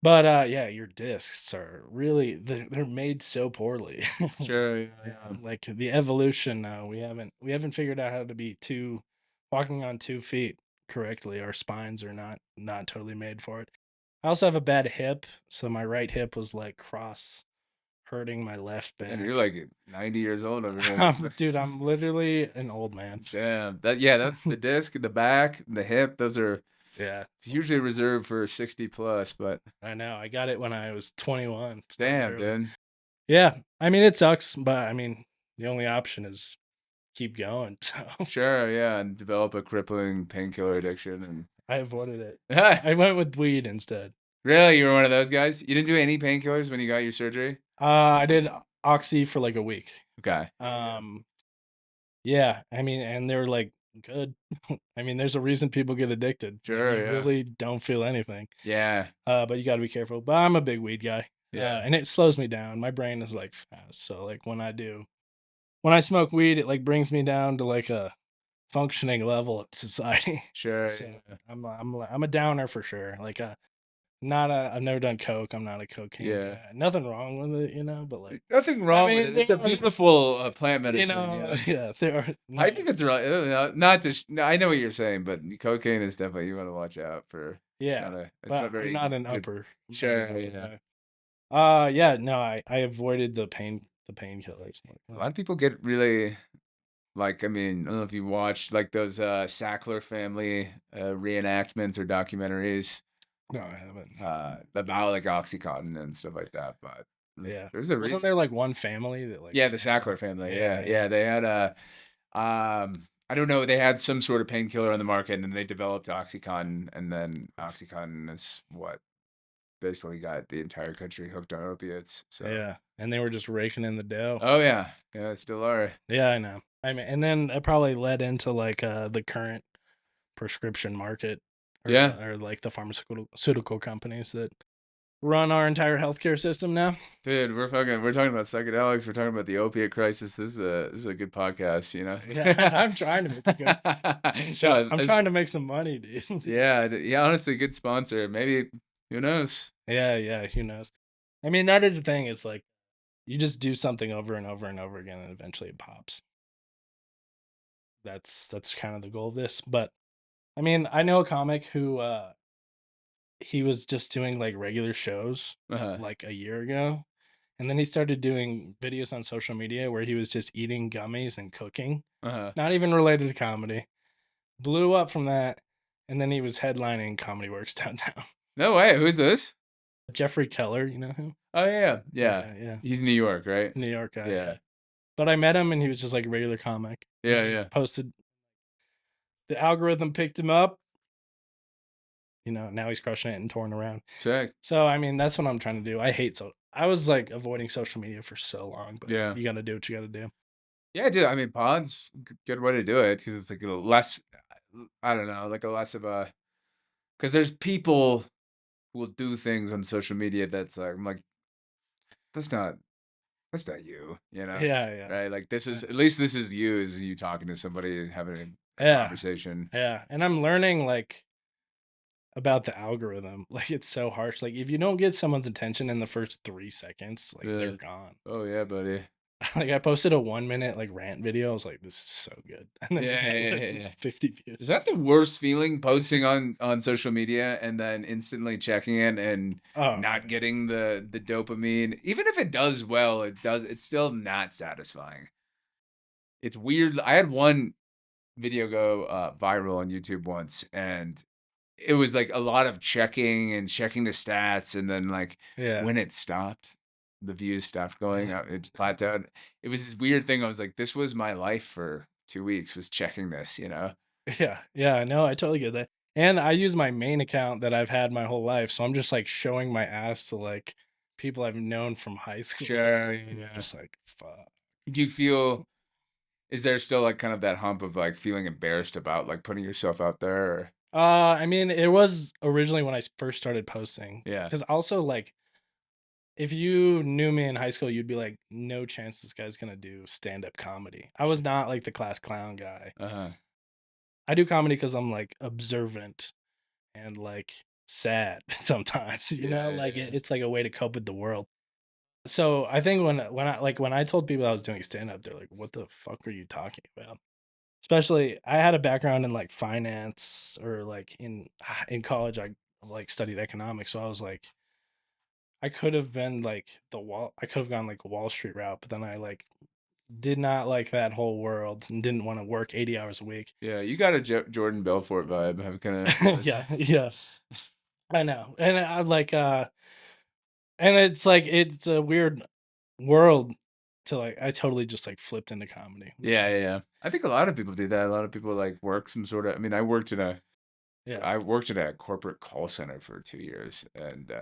But yeah, your discs are really they're made so poorly. Sure. Yeah, yeah. Like the evolution, we haven't figured out how to be walking on 2 feet correctly. Our spines are not totally made for it. I also have a bad hip, so my right hip was like cross hurting my left Damn, you're back. like 90 years old over here. Dude, I'm literally an old man. Damn. That yeah, that's the disc, the back, the hip. Those are Yeah, it's usually reserved for 60 plus, but I know. I got it when I was 21. Started damn, early. dude. Yeah, I mean it sucks, but I mean the only option is keep going. So Sure, yeah, and develop a crippling painkiller addiction I avoided it. and I went with weed instead. really, you were one of those guys? You didn't do any painkillers when you got your surgery? I did oxy for like a week. Okay. Um, yeah, I mean, and they were like good. I mean, there's a reason people get addicted. Like Sure, you yeah. really don't feel anything. Yeah. But you got to be careful. But I'm a big weed guy. Yeah. And it slows me down. My brain is like fast. So like when I smoke weed, it like brings me down to like a functioning level in society. Sure, So yeah. I'm a downer for sure. Like not a I've never done coke. I'm not a cocaine Yeah. guy. Nothing wrong with it, but like Nothing I wrong with mean, it. It's a beautiful, plant medicine, yeah. yeah, there are I no, think it's right not to no, I know what you're saying, but cocaine is definitely you wanna watch out for yeah, it's not but I'm very not an good. upper. I'm not an Sure, upper yeah. guy. Yeah, no, I avoided the painkillers. Like, A lot of people get really like, I mean, I don't know if you watched, like, those, Sackler family, reenactments or documentaries, no, I haven't. about, like, OxyContin and stuff like that, but, like, Yeah, there's a wasn't reason. there like one family that like Yeah, the had Sackler family, yeah, yeah, yeah, yeah, they had a, I don't know, they had some sort of painkiller on the market, and then they developed OxyContin, and then OxyContin is what basically got the entire country hooked on opiates, so yeah, and they were just raking in the dough. oh, yeah. Yeah, still are. Yeah, I know. I mean, and then it probably led into like the current prescription market Yeah. or like the pharmaceutical companies that run our entire healthcare system now. Dude, we're talking about psychedelics, we're talking about the opiate crisis. This is a good podcast, you know? Yeah, I'm trying to make it good. So No, I'm it's trying to make some money, dude. yeah, yeah, honestly, good sponsor. Maybe who knows? Yeah, yeah, who knows? I mean, that is the thing. It's like you just do something over and over and over again, and eventually it pops. That's kind of the goal of this. But I mean, I know a comic who he was just doing like regular shows Uh-huh, like a year ago. And then he started doing videos on social media where he was just eating gummies and cooking, uh-huh. not even related to comedy. Blew up from that. And then he was headlining Comedy Works downtown. No way, who's this? Jeffrey Keller, you know him? Oh, yeah, yeah. Yeah, yeah. He's New York, right? New York guy, yeah. Yeah. But I met him and he was just like a regular comic. And Yeah, then he yeah. posted, the algorithm picked him up, now he's crushing it and touring around. Sick. So, I mean, that's what I'm trying to do. I was like avoiding social media for so long, but Yeah. you got to do what you got to do. Yeah, dude. I mean, pod's good way to do it because it's like a less. I don't know, like a less of a because there's people who will do things on social media that's like I'm like that's not you, Yeah, yeah. right? Like this Yeah. is at least this is you, is you talking to somebody and having a Yeah. conversation. Yeah. And I'm learning like about the algorithm. Like it's so harsh. Like if you don't get someone's attention in the first 3 seconds, like they're Yeah. gone. Oh yeah, buddy. Like I posted a 1 minute like rant video. I was like, this is so good. And then it Yeah, had yeah, like yeah, yeah. 50 Is views. that the worst feeling posting on social media and then instantly checking it and Oh not man. getting the dopamine? Even if it does well, it's still not satisfying. It's weird. I had one video go viral on YouTube once, and it was like a lot of checking and checking the stats, and then like Yeah. when it stopped, the views stopped going up, it plateaued. It was this weird thing. I was like, this was my life for 2 weeks, was checking this. Yeah. Yeah. No, I totally get that. And I use my main account that I've had my whole life. So I'm just like showing my ass to like people I've known from high school. Sure, And I'm yeah. just like, fuck. Do you feel is there still like kind of that hump of like feeling embarrassed about like putting yourself out there? Or, I mean, it was originally when I first started posting. yeah, Because also, like, if you knew me in high school, you'd be like, no chance this guy's gonna do stand-up comedy. I was not like the class clown guy. uh-huh. I do comedy because I'm like observant and like sad sometimes, Yeah, yeah, like yeah. it's like a way to cope with the world. So I think when I told people I was doing stand-up, they're like, what the fuck are you talking about? Especially I had a background in like finance or like in college I like studied economics, so I was like I could have been like I could have gone like a Wall Street route, but then I like did not like that whole world and didn't want to work 80 hours a week. Yeah, you got a Jordan Belfort vibe. I'm kind of noticed. Yeah, yeah. I know. And I like and it's like it's a weird world to like I totally just like flipped into comedy, which Yeah, yeah, is yeah. I think a lot of people do that. A lot of people like work some sort of. I mean, yeah. I worked at a corporate call center for 2 years and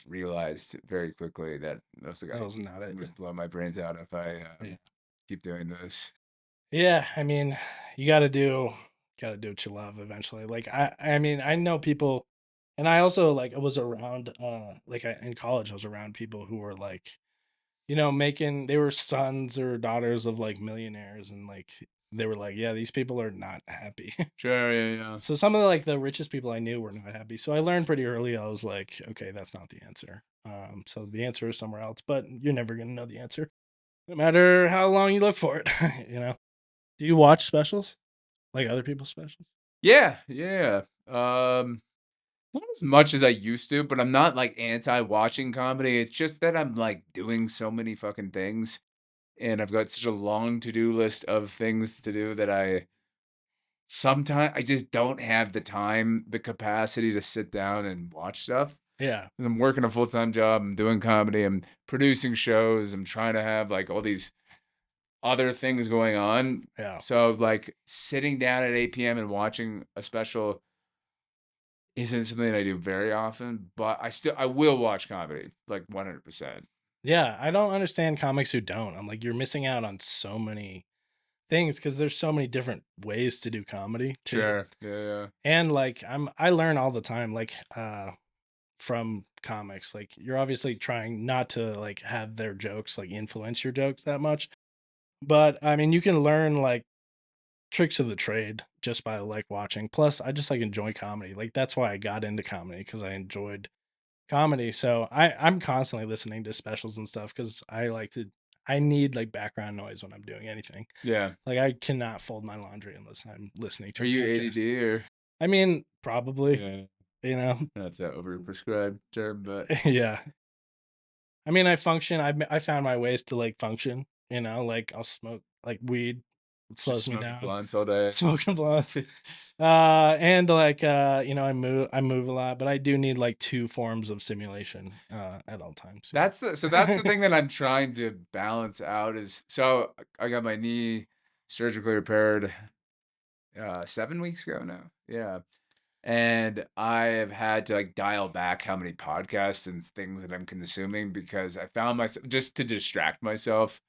realized very quickly that I was like, That I was not it. would blow my brains out if I Yeah. keep doing this. Yeah, I mean, you gotta do what you love eventually. Like I mean, I know people and I also like I was around in college I was around people who were like, making they were sons or daughters of like millionaires and like they were like, yeah, these people are not happy. Sure, yeah, yeah. So some of the like the richest people I knew were not happy. So I learned pretty early. I was like, okay, that's not the answer. So the answer is somewhere else, but you're never gonna know the answer, no matter how long you look for it. you know. Do you watch specials? Like other people's specials? Yeah, yeah. Not as much as I used to, but I'm not like anti-watching comedy. It's just that I'm like doing so many fucking things and I've got such a long to-do list of things to do that I just don't have the time, the capacity to sit down and watch stuff. Yeah, 'Cause I'm working a full-time job, I'm doing comedy, I'm producing shows, I'm trying to have like all these other things going on. yeah, So like sitting down at 8 p.m. and watching a special isn't something I do very often, but I will watch comedy like 100%. yeah. I don't understand comics who don't. I'm like, you're missing out on so many things because there's so many different ways to do comedy too. Sure. Yeah, yeah. And like I learn all the time, like from comics. Like you're obviously trying not to like have their jokes like influence your jokes that much. But I mean you can learn like tricks of the trade just by like watching. Plus I just like enjoy comedy. Like that's why I got into comedy because I enjoyed comedy. So I'm constantly listening to specials and stuff because I need like background noise when I'm doing anything. Yeah. Like I cannot fold my laundry unless I'm listening to Are a you podcast. ADD or I mean, probably, yeah, you know. that's an overprescribed term, but Yeah. I mean, I function. I found my ways to like function, like I'll smoke like weed. It just slows me smoking down. blunts all day. Smoking blunts. And like I move a lot, but I do need like two forms of simulation at all times. That's the thing that I'm trying to balance out is so I got my knee. surgically repaired 7 weeks ago now. Yeah. And I have had to like dial back how many podcasts and things that I'm consuming because I found myself just to distract myself.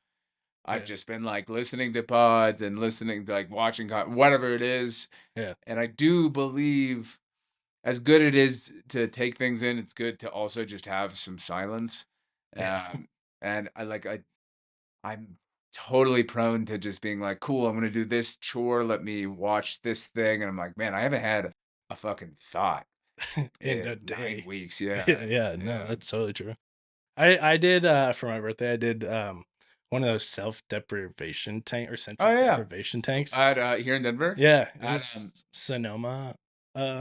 I've Yeah, just been like listening to pods and listening to like watching whatever it is. yeah, And I do believe as good it is to take things in, it's good to also just have some silence. yeah, And I'm totally prone to just being like, cool, I'm gonna do this chore. Let me watch this thing. And I'm like, man, I haven't had a fucking thought in in a 9 day. weeks. Yeah. Yeah, no, Yeah. that's totally true. I did for my birthday. I did one of those self deprivation tank or Oh sensory yeah. deprivation tanks. At here in Denver. Yeah, it At was Sonoma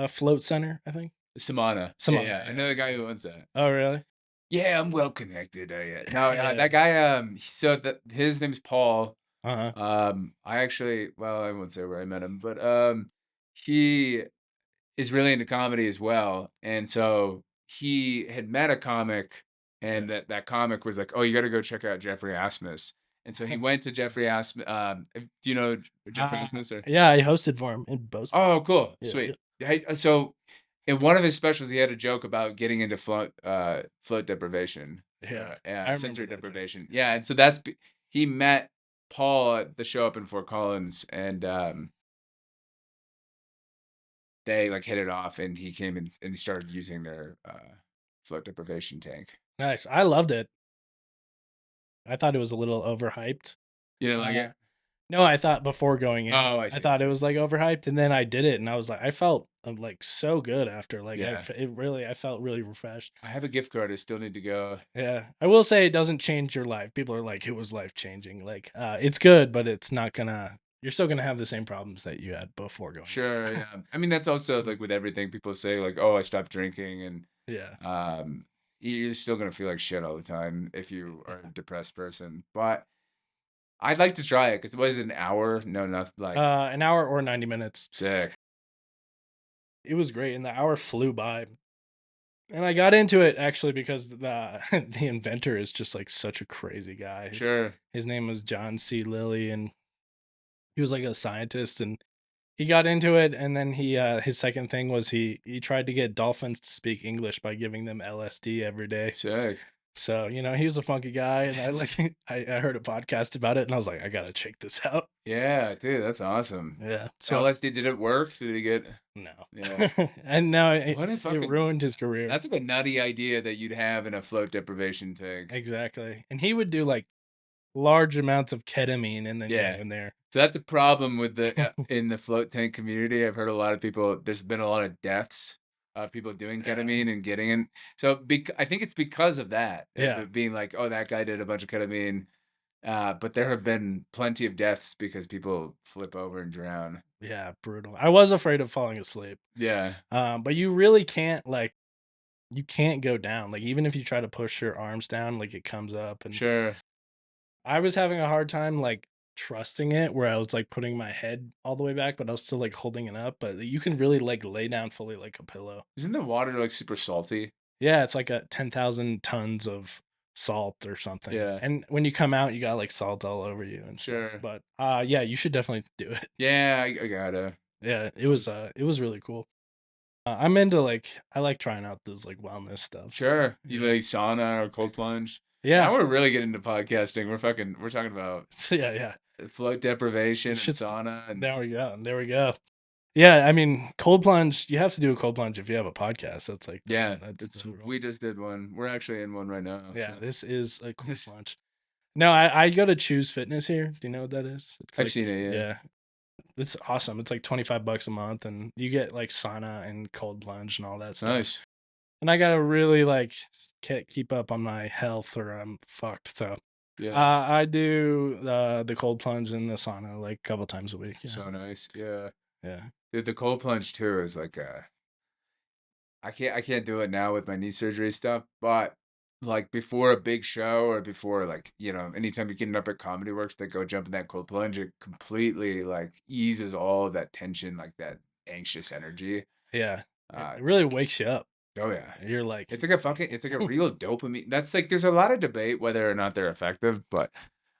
Float Center, I think. Samana. Yeah, Samana, yeah. I yeah. know the guy who owns that. Oh, really? Yeah, I'm well connected. Yeah. No, Yeah. that guy, so that his name's Paul. Uh-huh. I actually, well, I won't say where I met him, but he is really into comedy as well. And so he had met a comic, Yeah. and that comic was like, "Oh, you got to go check out Jeffrey Asmus." And so he went to Jeffrey Asmus. Do you know Jeffrey Uh, Asmus? Or yeah, I hosted for him in Bozeman. oh, cool, Yeah, yeah, sweet. Hey, so in one of his specials, he had a joke about getting into float deprivation, yeah. I remember sensory that joke. deprivation. Yeah, and so he met Paul at the show up in Fort Collins, and they like hit it off, and he came in and he started using their float deprivation tank. Nice. I loved it. I thought it was a little overhyped. You didn't like Uh, it? no, I thought before going in, Oh, I I see. thought it was like overhyped, and then I did it, and I was like, I felt like so good after. Like Yeah, I felt really refreshed. I have a gift card. I still need to go. Yeah, I will say it doesn't change your life. People are like, it was life changing. Like, it's good, but it's not gonna. You're still gonna have the same problems that you had before going Sure, in. yeah. I mean, that's also like with everything people say, like, "Oh, I stopped drinking," and Yeah, um, you're still gonna feel like shit all the time if you are a yeah. depressed person. But I'd like to try it because it was an hour. No, not like An hour or 90 minutes. sick. It was great, and the hour flew by. And I got into it actually because the the inventor is just like such a crazy guy. Sure, His name was John C. Lilly, and he was like a scientist, and he got into it. And then his second thing was he tried to get dolphins to speak English by giving them LSD every day. sick. So he was a funky guy, and I like I heard a podcast about it, and I was like, I gotta check this out. Yeah, dude, that's awesome. Yeah. So LSD, did it work? Did he get? no, Yeah. and now What a it fucking ruined his career. That's like a nutty idea that you'd have in a float deprivation tank. Exactly, and he would do like large amounts of ketamine and then go Yeah. in there. So that's a problem with the in the float tank community. I've heard a lot of people. There's been a lot of deaths of people doing Yeah. ketamine and getting in. So I think it's because of that, of Yeah. it being like, oh, that guy did a bunch of ketamine. But there have been plenty of deaths because people flip over and drown. Yeah, brutal. I was afraid of falling asleep. Yeah, But you really can't like you can't go down. Like even if you try to push your arms down, like it comes up. And sure. I was having a hard time like trusting it where I was like putting my head all the way back, but I was still like holding it up. But you can really like lay down fully like a pillow. Isn't the water like super salty? Yeah, it's like a 10,000 tons of salt or something. Yeah, And when you come out, you got like salt all over you and stuff. sure. But yeah, you should definitely do it. Yeah, I gotta. Yeah, it was really cool. I'm into like I like trying out those like wellness stuff. Sure. You Yeah. like sauna or cold plunge? Yeah. Now we're really getting into podcasting. We're talking about So yeah, yeah. float deprivation and Shit's sauna and there we go. There we go. Yeah, I mean, cold plunge, you have to do a cold plunge if you have a podcast. That's like yeah, that's it's the rule. we just did one. We're actually in one right now. Yeah, So this is a cold plunge. No, I go to Choose Fitness here. Do you know what that is? It's I've like seen it, yeah. yeah, it's awesome. It's like $25 a month, and you get like sauna and cold plunge and all that stuff. Nice. And I gotta really like keep up on my health, or I'm fucked. So Yeah. I do the cold plunge and the sauna like a couple times a week. Yeah, So nice. Yeah. yeah, Dude, the cold plunge too is like I can't do it now with my knee surgery stuff, but like before a big show or before like, anytime you're getting up at Comedy Works, they go jump in that cold plunge, it completely like eases all of that tension, like that anxious energy. yeah. It really Just wakes you up. oh yeah. You're like, It's like a real dopamine. That's like there's a lot of debate whether or not they're effective, but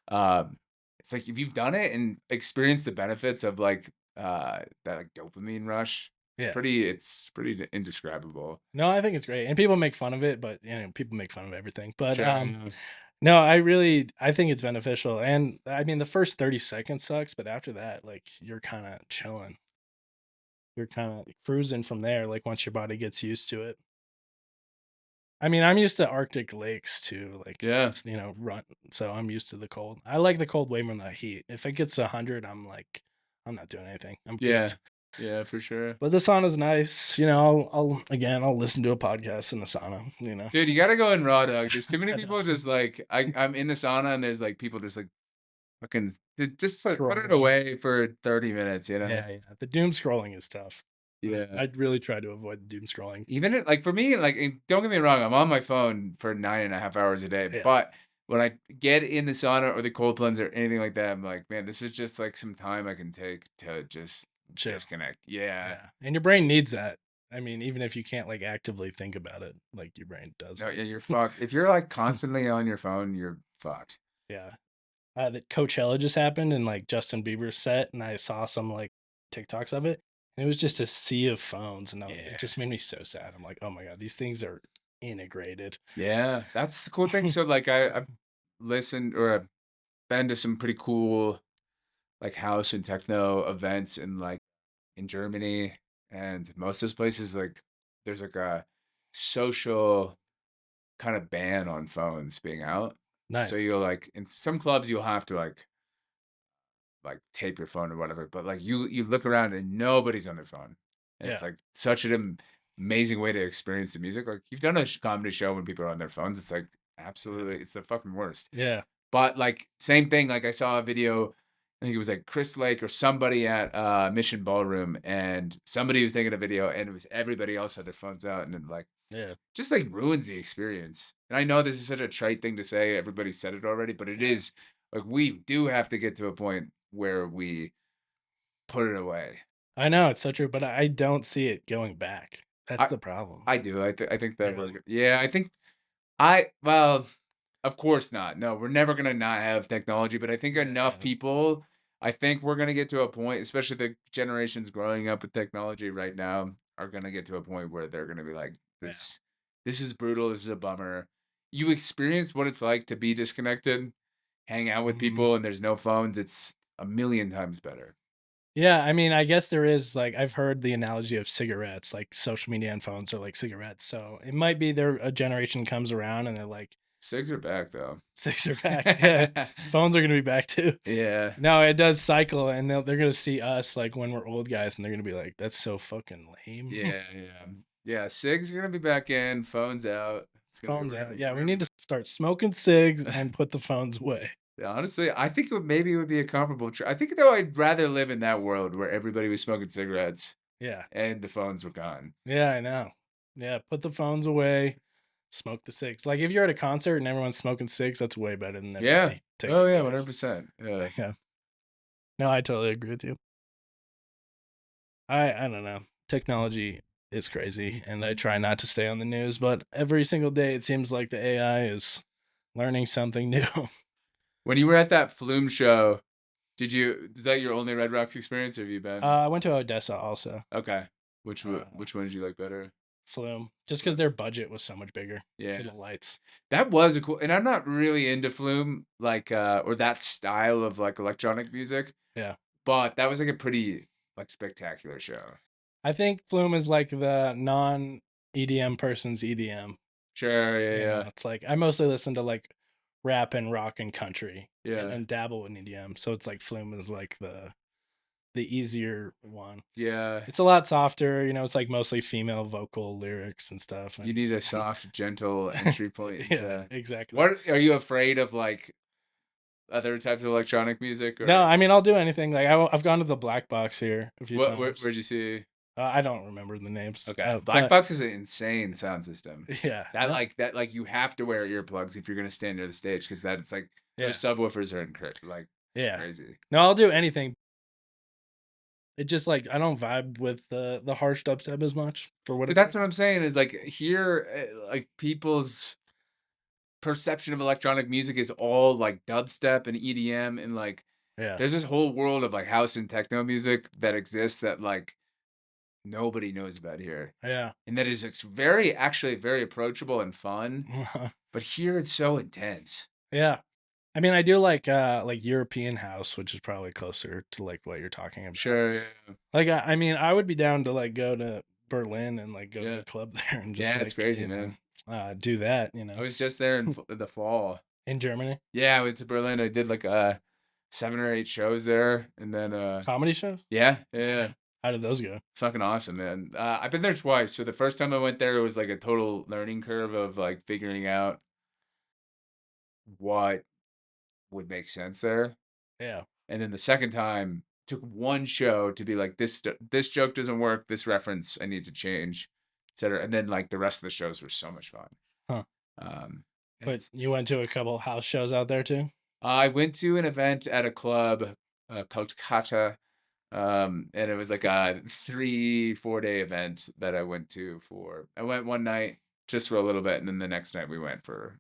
um it's like if you've done it and experienced the benefits of like that like dopamine rush, Yeah. it's pretty indescribable. No, I think it's great, and people make fun of it, but, you know, people make fun of everything, but, Sure. Yeah. no, I think it's beneficial, and, I mean, the first 30 seconds sucks, but after that, like, you're kinda chilling. You're kinda cruising from there, like, once your body gets used to it. I mean, I'm used to Arctic lakes too, like, Yeah. you know, run so I'm used to the cold. I like the cold way more than the heat. If it gets 100, I'm like, "I'm not doing anything. I'm good." Yeah. Yeah, for sure. But the sauna's nice, you know, I'll listen to a podcast in the sauna, you know? Dude, you gotta go in raw dog. There's too many I people don't just like I'm in the sauna and there's like people just like fucking just like put it scrolling. away for 30 minutes, you know? Yeah, yeah. The doom scrolling is tough. Yeah. I'd really try to avoid the doom scrolling. Even it like, for me, like, don't get me wrong, I'm on my phone for 9.5 hours a day, Yeah, but when I get in the sauna or the cold plunge or anything like that, I'm like, "Man, this is just, like, some time I can take to just chill. disconnect." Yeah. Yeah, and your brain needs that. I mean, even if you can't, like, actively think about it, like, your brain does No, yeah, need you're fucked. If you're, like, constantly on your phone, you're fucked. Yeah. The Coachella just happened and, like, Justin Bieber's set, and I saw some, like, TikToks of it, and it was just a sea of phones, and it Yeah. just made me so sad. I'm like, "Oh my god, these things are integrated." Yeah, that's the cool thing. So, like, I've listened or I've been to some pretty cool, like, house and techno events in Germany, and most of those places, like, there's, like, a social kinda ban on phones being out. Nice. So you'll, like in some clubs, you'll have to, like, tape your phone or whatever, but, like, you look around and nobody's on their phone. And it's, Yeah, like, such an amazing way to experience the music. Like, you've done a comedy show when people are on their phones, it's, like, absolutely it's the fucking worst. yeah, But, like, same thing, like, I saw a video, I think it was, like, Chris Lake or somebody at, Mission Ballroom, and somebody was taking a video, and it was everybody else had their phones out, and then, like, yeah, just, like, ruins the experience. And I know this is such a trite thing to say, everybody said it already, but it yeah. is, like, we do have to get to a point where we put it away. I know, it's so true, but I don't see it going back. That's I the problem. I do, I think that Really. we're yeah, I think well, of course not. No, we're never gonna not have technology, but I think enough Yeah, people I think we're gonna get to a point, especially the generations growing up with technology right now, are gonna get to a point where they're gonna be like, yeah. this is brutal, this is a bummer." You experience what it's like to be disconnected, hang out with Mhm. people, and there's no phones, it's a million times better. Yeah, I mean, I guess there is, like I've heard the analogy of cigarettes, like, social media and phones are like cigarettes, so it might be there a generation comes around and they're like, Cigs are back though. "6 are back." Yeah, phones are gonna be back too. Yeah. No, it does cycle, and they're gonna see us, like, when we're old guys, and they're gonna be like, "That's so fucking lame." Yeah, yeah. Yeah, cigs are gonna be back in, phones out. It's gonna be Phones out. Yeah, we're we gonna need to start smoking cigs and put the phones away. yeah, honestly, I think maybe it would be a comparable I think though I'd rather live in that world where everybody was smoking cigarettes Yeah. and the phones were gone. Yeah, I know. Yeah, put the phones away, smoke the cigs. Like, if you're at a concert and everyone's smoking cigs, that's way better than Yeah. everybody taking Oh yeah, photos. 100%. Yeah. Yeah. No, I totally agree with you. I don't know. Technology is crazy, and I try not to stay on the news, but every single day it seems like the AI is learning something new. When you were at that Flume show, is that your only Red Rocks experience or have you been I went to Odessa also, okay. uh, Which one did you like better? Flume, just because Flume. their budget was so much bigger Yeah. for the lights. That was a cool and I'm not really into Flume, like, or that style of, like, electronic music, Yeah. but that was, like, a pretty, like, spectacular show. I think Flume is like the non-EDM person's EDM. Sure, yeah, You know, yeah. it's like I mostly listen to like rap and rock and country and Yeah. then dabble in EDM. So it's like Flume is like the easier one. Yeah. It's a lot softer, you know, it's like mostly female vocal lyrics and stuff. You And need a soft, gentle entry point yeah, into exactly. what are you afraid of, like, other types of electronic music No, or I mean I'll do anything. Like I've gone to the Black Box here a few times. where'd you see? I don't remember the names, Okay. Black but Box is an insane sound system. yeah, That, no, like, you have to wear earplugs if you're gonna stand near the stage because it's like those yeah, subwoofers are like, yeah. crazy. No, I'll do anything. It just like I don't vibe with the harsh dubstep as much for what But it that's is. what I'm saying is, like, here, like, people's perception of electronic music is all like dubstep and EDM and like Yeah. there's this whole world of like house and techno music that exists that like nobody knows about here. Yeah. And that is very actually very approachable and fun. But here it's so intense. Yeah. I mean, I do like European house, which is probably closer to like what you're talking about. Sure. Yeah. Like I mean, I would be down to like go to Berlin and like go to Yeah. a club there and just Yeah, it's like, crazy, man. do that, I was just there in the fall. in Germany. Yeah, I went to Berlin. I did like 7 or 8 shows there, and then Comedy shows? yeah, yeah, yeah. How did those go? Fucking awesome, man. I've been there twice. So the first time I went there, it was like a total learning curve of like figuring out what would make sense there. Yeah. And then the second time took one show to be like this joke doesn't work, this reference I need to change, etc. And then like the rest of the shows were so much fun. Huh. Um, But it's you went to a couple house shows out there too? I went to an event at a club called Kata, and it was like a 3-4 day event that I went to for. I went one night just for a little bit, and then the next night we went for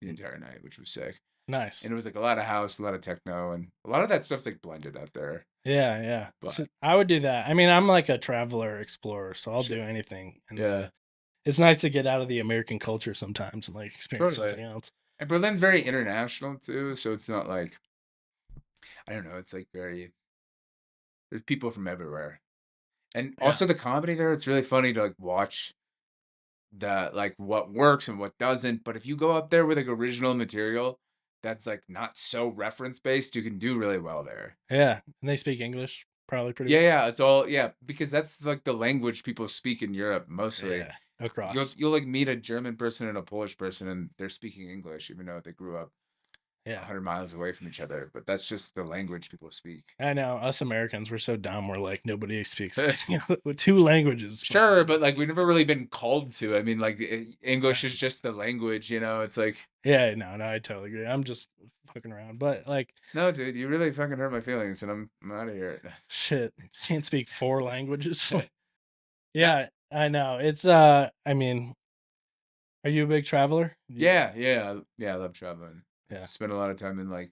the entire night, which was sick. Nice. And it was like a lot of house, a lot of techno, and a lot of that stuff's like blended out there. Yeah, yeah. So But I would do that. I mean, I'm like a traveler explorer, so I'll sure, do anything. And yeah, it's nice to get out of the American culture sometimes and like experience totally. something else. And Berlin's very international too, so it's not like I don't know. It's like very there's people from everywhere, and Yeah. also the comedy there. It's really funny to like watch the like what works and what doesn't. But if you go up there with like original material that's like not so reference based, you can do really well there. Yeah. And they speak English probably pretty Yeah, well. yeah, it's all yeah, because that's like the language people speak in Europe mostly. Yeah. You'll Across. you'll like meet a German person and a Polish person and they're speaking English even though they grew up Yeah. 100 miles away from each other, but that's just the language people speak. I know us Americans, we're so dumb. We're like nobody speaks with two languages. Sure, but like we've never really been called to. I mean, like Yeah. English is just the language, you know. It's like, Yeah, no, I totally agree. I'm just fucking around. But like no, dude, you really fucking hurt my feelings, and I'm out of here. shit, can't speak four languages. That, Yeah, I know. It's I mean, are you a big traveler? yeah, yeah, yeah. I love traveling. Yeah. Spend a lot of time in like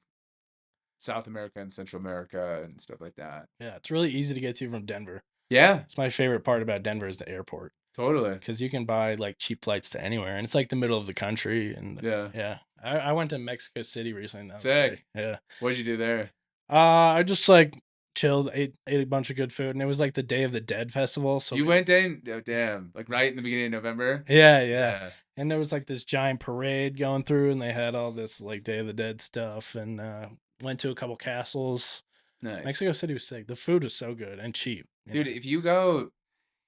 South America and Central America and stuff like that. Yeah, it's really easy to get to from Denver. Yeah, It's my favorite part about Denver is the airport totally. because you can buy like cheap flights to anywhere, and it's like the middle of the country. And Yeah, yeah, I went to Mexico City recently. And that was great. sick. Yeah. What'd you do there? I just like chilled, ate a bunch of good food, and it was like the Day of the Dead festival. So You went in? Oh, damn! Like right in the beginning of November. yeah, yeah. Yeah, And there was like this giant parade going through, and they had all this like Day of the Dead stuff, and went to a couple castles. nice, Mexico City was sick. The food was so good and cheap. dude. If you go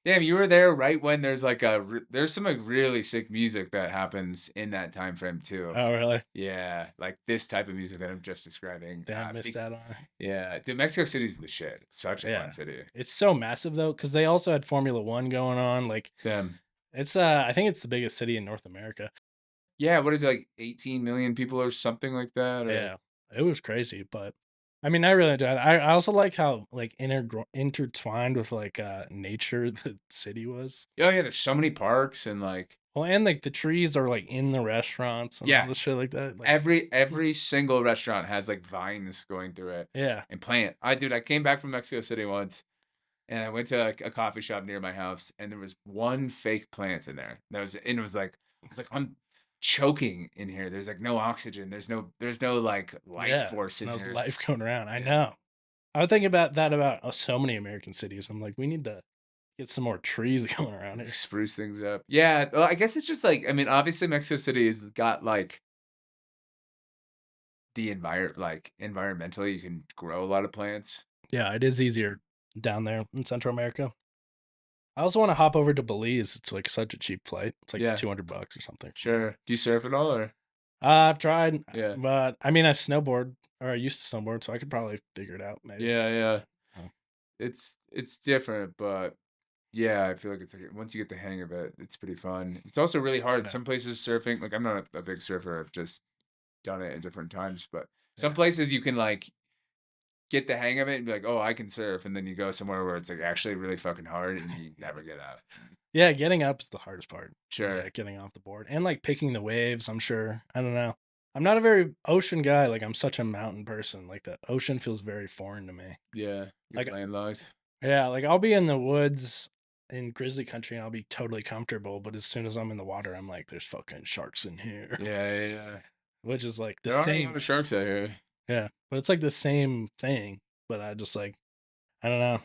damn, you were there right when there's like there's some like really sick music that happens in that time frame too. Oh, really? Yeah, like this type of music that I'm just describing. Damn, missed out on it. Yeah, dude, Mexico City's the shit. It's such a fun Yeah. city. It's so massive though, because they also had Formula One going on. Like Damn. it's I think it's the biggest city in North America. Yeah, what is it, like 18 million people or something like that? Or Yeah. It was crazy, but I mean I really enjoyed it. I also like how like intertwined with like nature the city was. oh yeah, there's so many parks and like Well, and like the trees are like in the restaurants and all yeah, the shit like that. Like every single restaurant has like vines going through it yeah. and plant. I came back from Mexico City once and I went to like a coffee shop near my house, and there was one fake plant in there. It was like I'm choking in here. There's like no oxygen. There's no like life Yeah. force in No here. life going around. I Yeah. know. I would think about that about so many American cities. I'm like, we need to get some more trees going around here. Spruce things up. Yeah. Well, I guess it's just like I mean, obviously Mexico City has got like environmentally you can grow a lot of plants. Yeah, it is easier down there in Central America. I also want to hop over to Belize. It's like such a cheap flight. It's like Yeah. $200 or something. Sure. Do you surf at all or? I've tried, Yeah. but I mean, I snowboard or I used to snowboard, so I could probably figure it out. Maybe. Yeah, yeah. Oh, It's different, but yeah, I feel like it's like once you get the hang of it, it's pretty fun. It's also really hard. yeah, Some places surfing, like I'm not a big surfer. I've just done it at different times, but some yeah, places you can like get the hang of it and be like, "Oh, I can surf," and then you go somewhere where it's, like, actually really fucking hard and you never get out. Yeah, getting up is the hardest part. Sure. Yeah, getting off the board and, like, picking the waves, I'm sure. I don't know. I'm not a very ocean guy, like, I'm such a mountain person, like, the ocean feels very foreign to me. Yeah, you're Like landlocked. yeah, like, I'll be in the woods in grizzly country, and I'll be totally comfortable, but as soon as I'm in the water, I'm like, "There's fucking sharks in here," Yeah, yeah, yeah. which is, like, the There are a lot same of sharks out here. yeah, but it's, like, the same thing, but I just, like I don't know,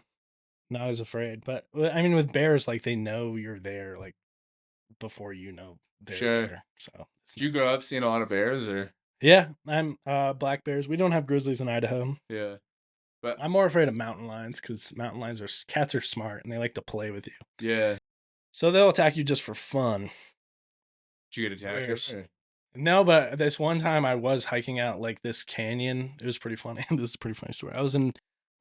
not as afraid, but I mean, with bears, like, they know you're there, like, before you know they're Sure. there, so it's Did you nice. grow up seeing a lot of bears or Yeah, I'm, black bears. We don't have grizzlies in Idaho. yeah. But I'm more afraid of mountain lions because mountain lions are cats are smart and they like to play with you. yeah. So they'll attack you just for fun. Did you get attacked Whereas ever? no, but this one time I was hiking out like this canyon. It was pretty funny. This is a pretty funny story. I was in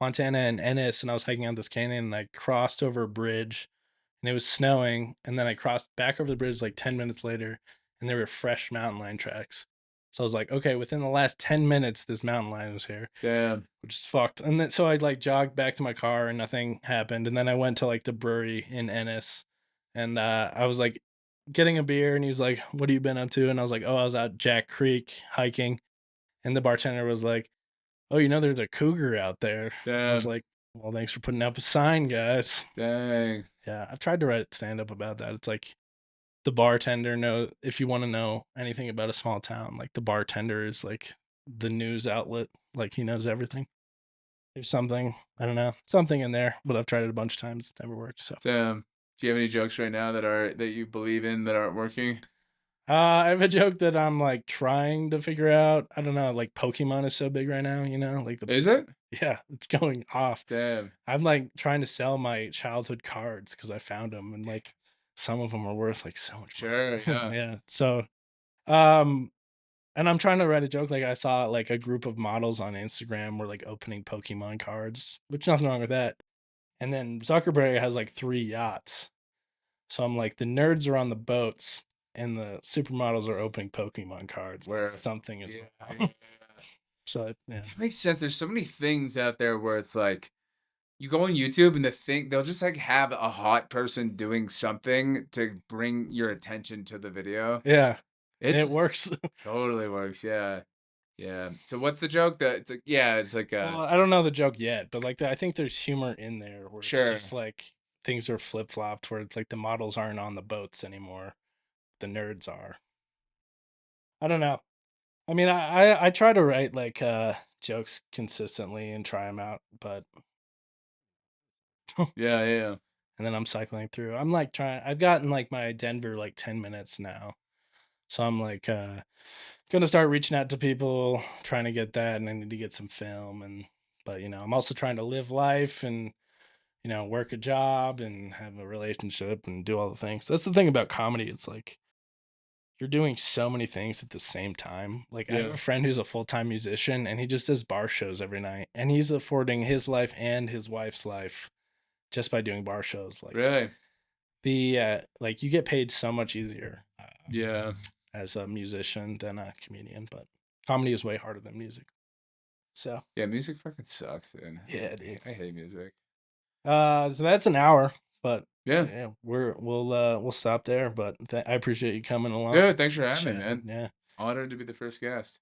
Montana and Ennis and I was hiking out this canyon and I crossed over a bridge and it was snowing. And then I crossed back over the bridge like 10 minutes later and there were fresh mountain lion tracks. So I was like, okay, within the last 10 minutes, this mountain lion was here, Damn. which is fucked. And then so I like jogged back to my car and nothing happened. And then I went to like the brewery in Ennis and I was like getting a beer and he was like, "What have you been up to?" And I was like, "Oh, I was out Jack Creek hiking." And the bartender was like, "Oh, you know there's a cougar out there." I was Damn. like, "Well, thanks for putting up a sign, guys." Dang. Yeah, I've tried to write stand up about that. It's like the bartender know if you want to know anything about a small town, like the bartender is like the news outlet, like he knows everything. There's something, I don't know, something in there, but I've tried it a bunch of times, it's never worked. So Damn. Do you have any jokes right now that you believe in that aren't working? I have a joke that I'm, like, trying to figure out. I don't know, like, Pokemon is so big right now, you know? Like, the Is it? yeah, it's going off. Damn. I'm, like, trying to sell my childhood cards because I found them and, like, some of them are worth, like, so much Sure, money. yeah. Yeah, so, um and I'm trying to write a joke, like, I saw, like, a group of models on Instagram were, like, opening Pokemon cards, which nothing wrong with that, and then Zuckerberg has, like, 3 yachts. So I'm like, the nerds are on the boats and the supermodels are opening Pokemon cards. Where Something is yeah, yeah. wrong. So yeah. It makes sense. There's so many things out there where it's like you go on YouTube and they'll just like have a hot person doing something to bring your attention to the video. Yeah. And It's it works. totally works. Yeah. Yeah. So what's the joke that it's like yeah, it's like Well, I don't know the joke yet, but like I think there's humor in there where it's sure. just like things are flip flopped where it's like the models aren't on the boats anymore. The nerds are. I don't know. I mean, I try to write like jokes consistently and try them out, but Yeah, yeah. and then I'm cycling through. I'm like trying I've gotten like my Denver like 10 minutes now. So I'm like gonna start reaching out to people, trying to get that, and I need to get some film and but I'm also trying to live life and work a job and have a relationship and do all the things. That's the thing about comedy. It's like you're doing so many things at the same time. Like I have Yeah. a friend who's a full-time musician and he just does bar shows every night and he's affording his life and his wife's life just by doing bar shows. Like Really? like you get paid so much easier Yeah. as a musician than a comedian, but comedy is way harder than music. So Yeah, music fucking sucks, dude. yeah, dude. I hate music. So that's an hour, but Yeah. yeah, we'll stop there. But I appreciate you coming along, Yeah, thanks for having me, chatting. man. Yeah, Honored to be the first guest.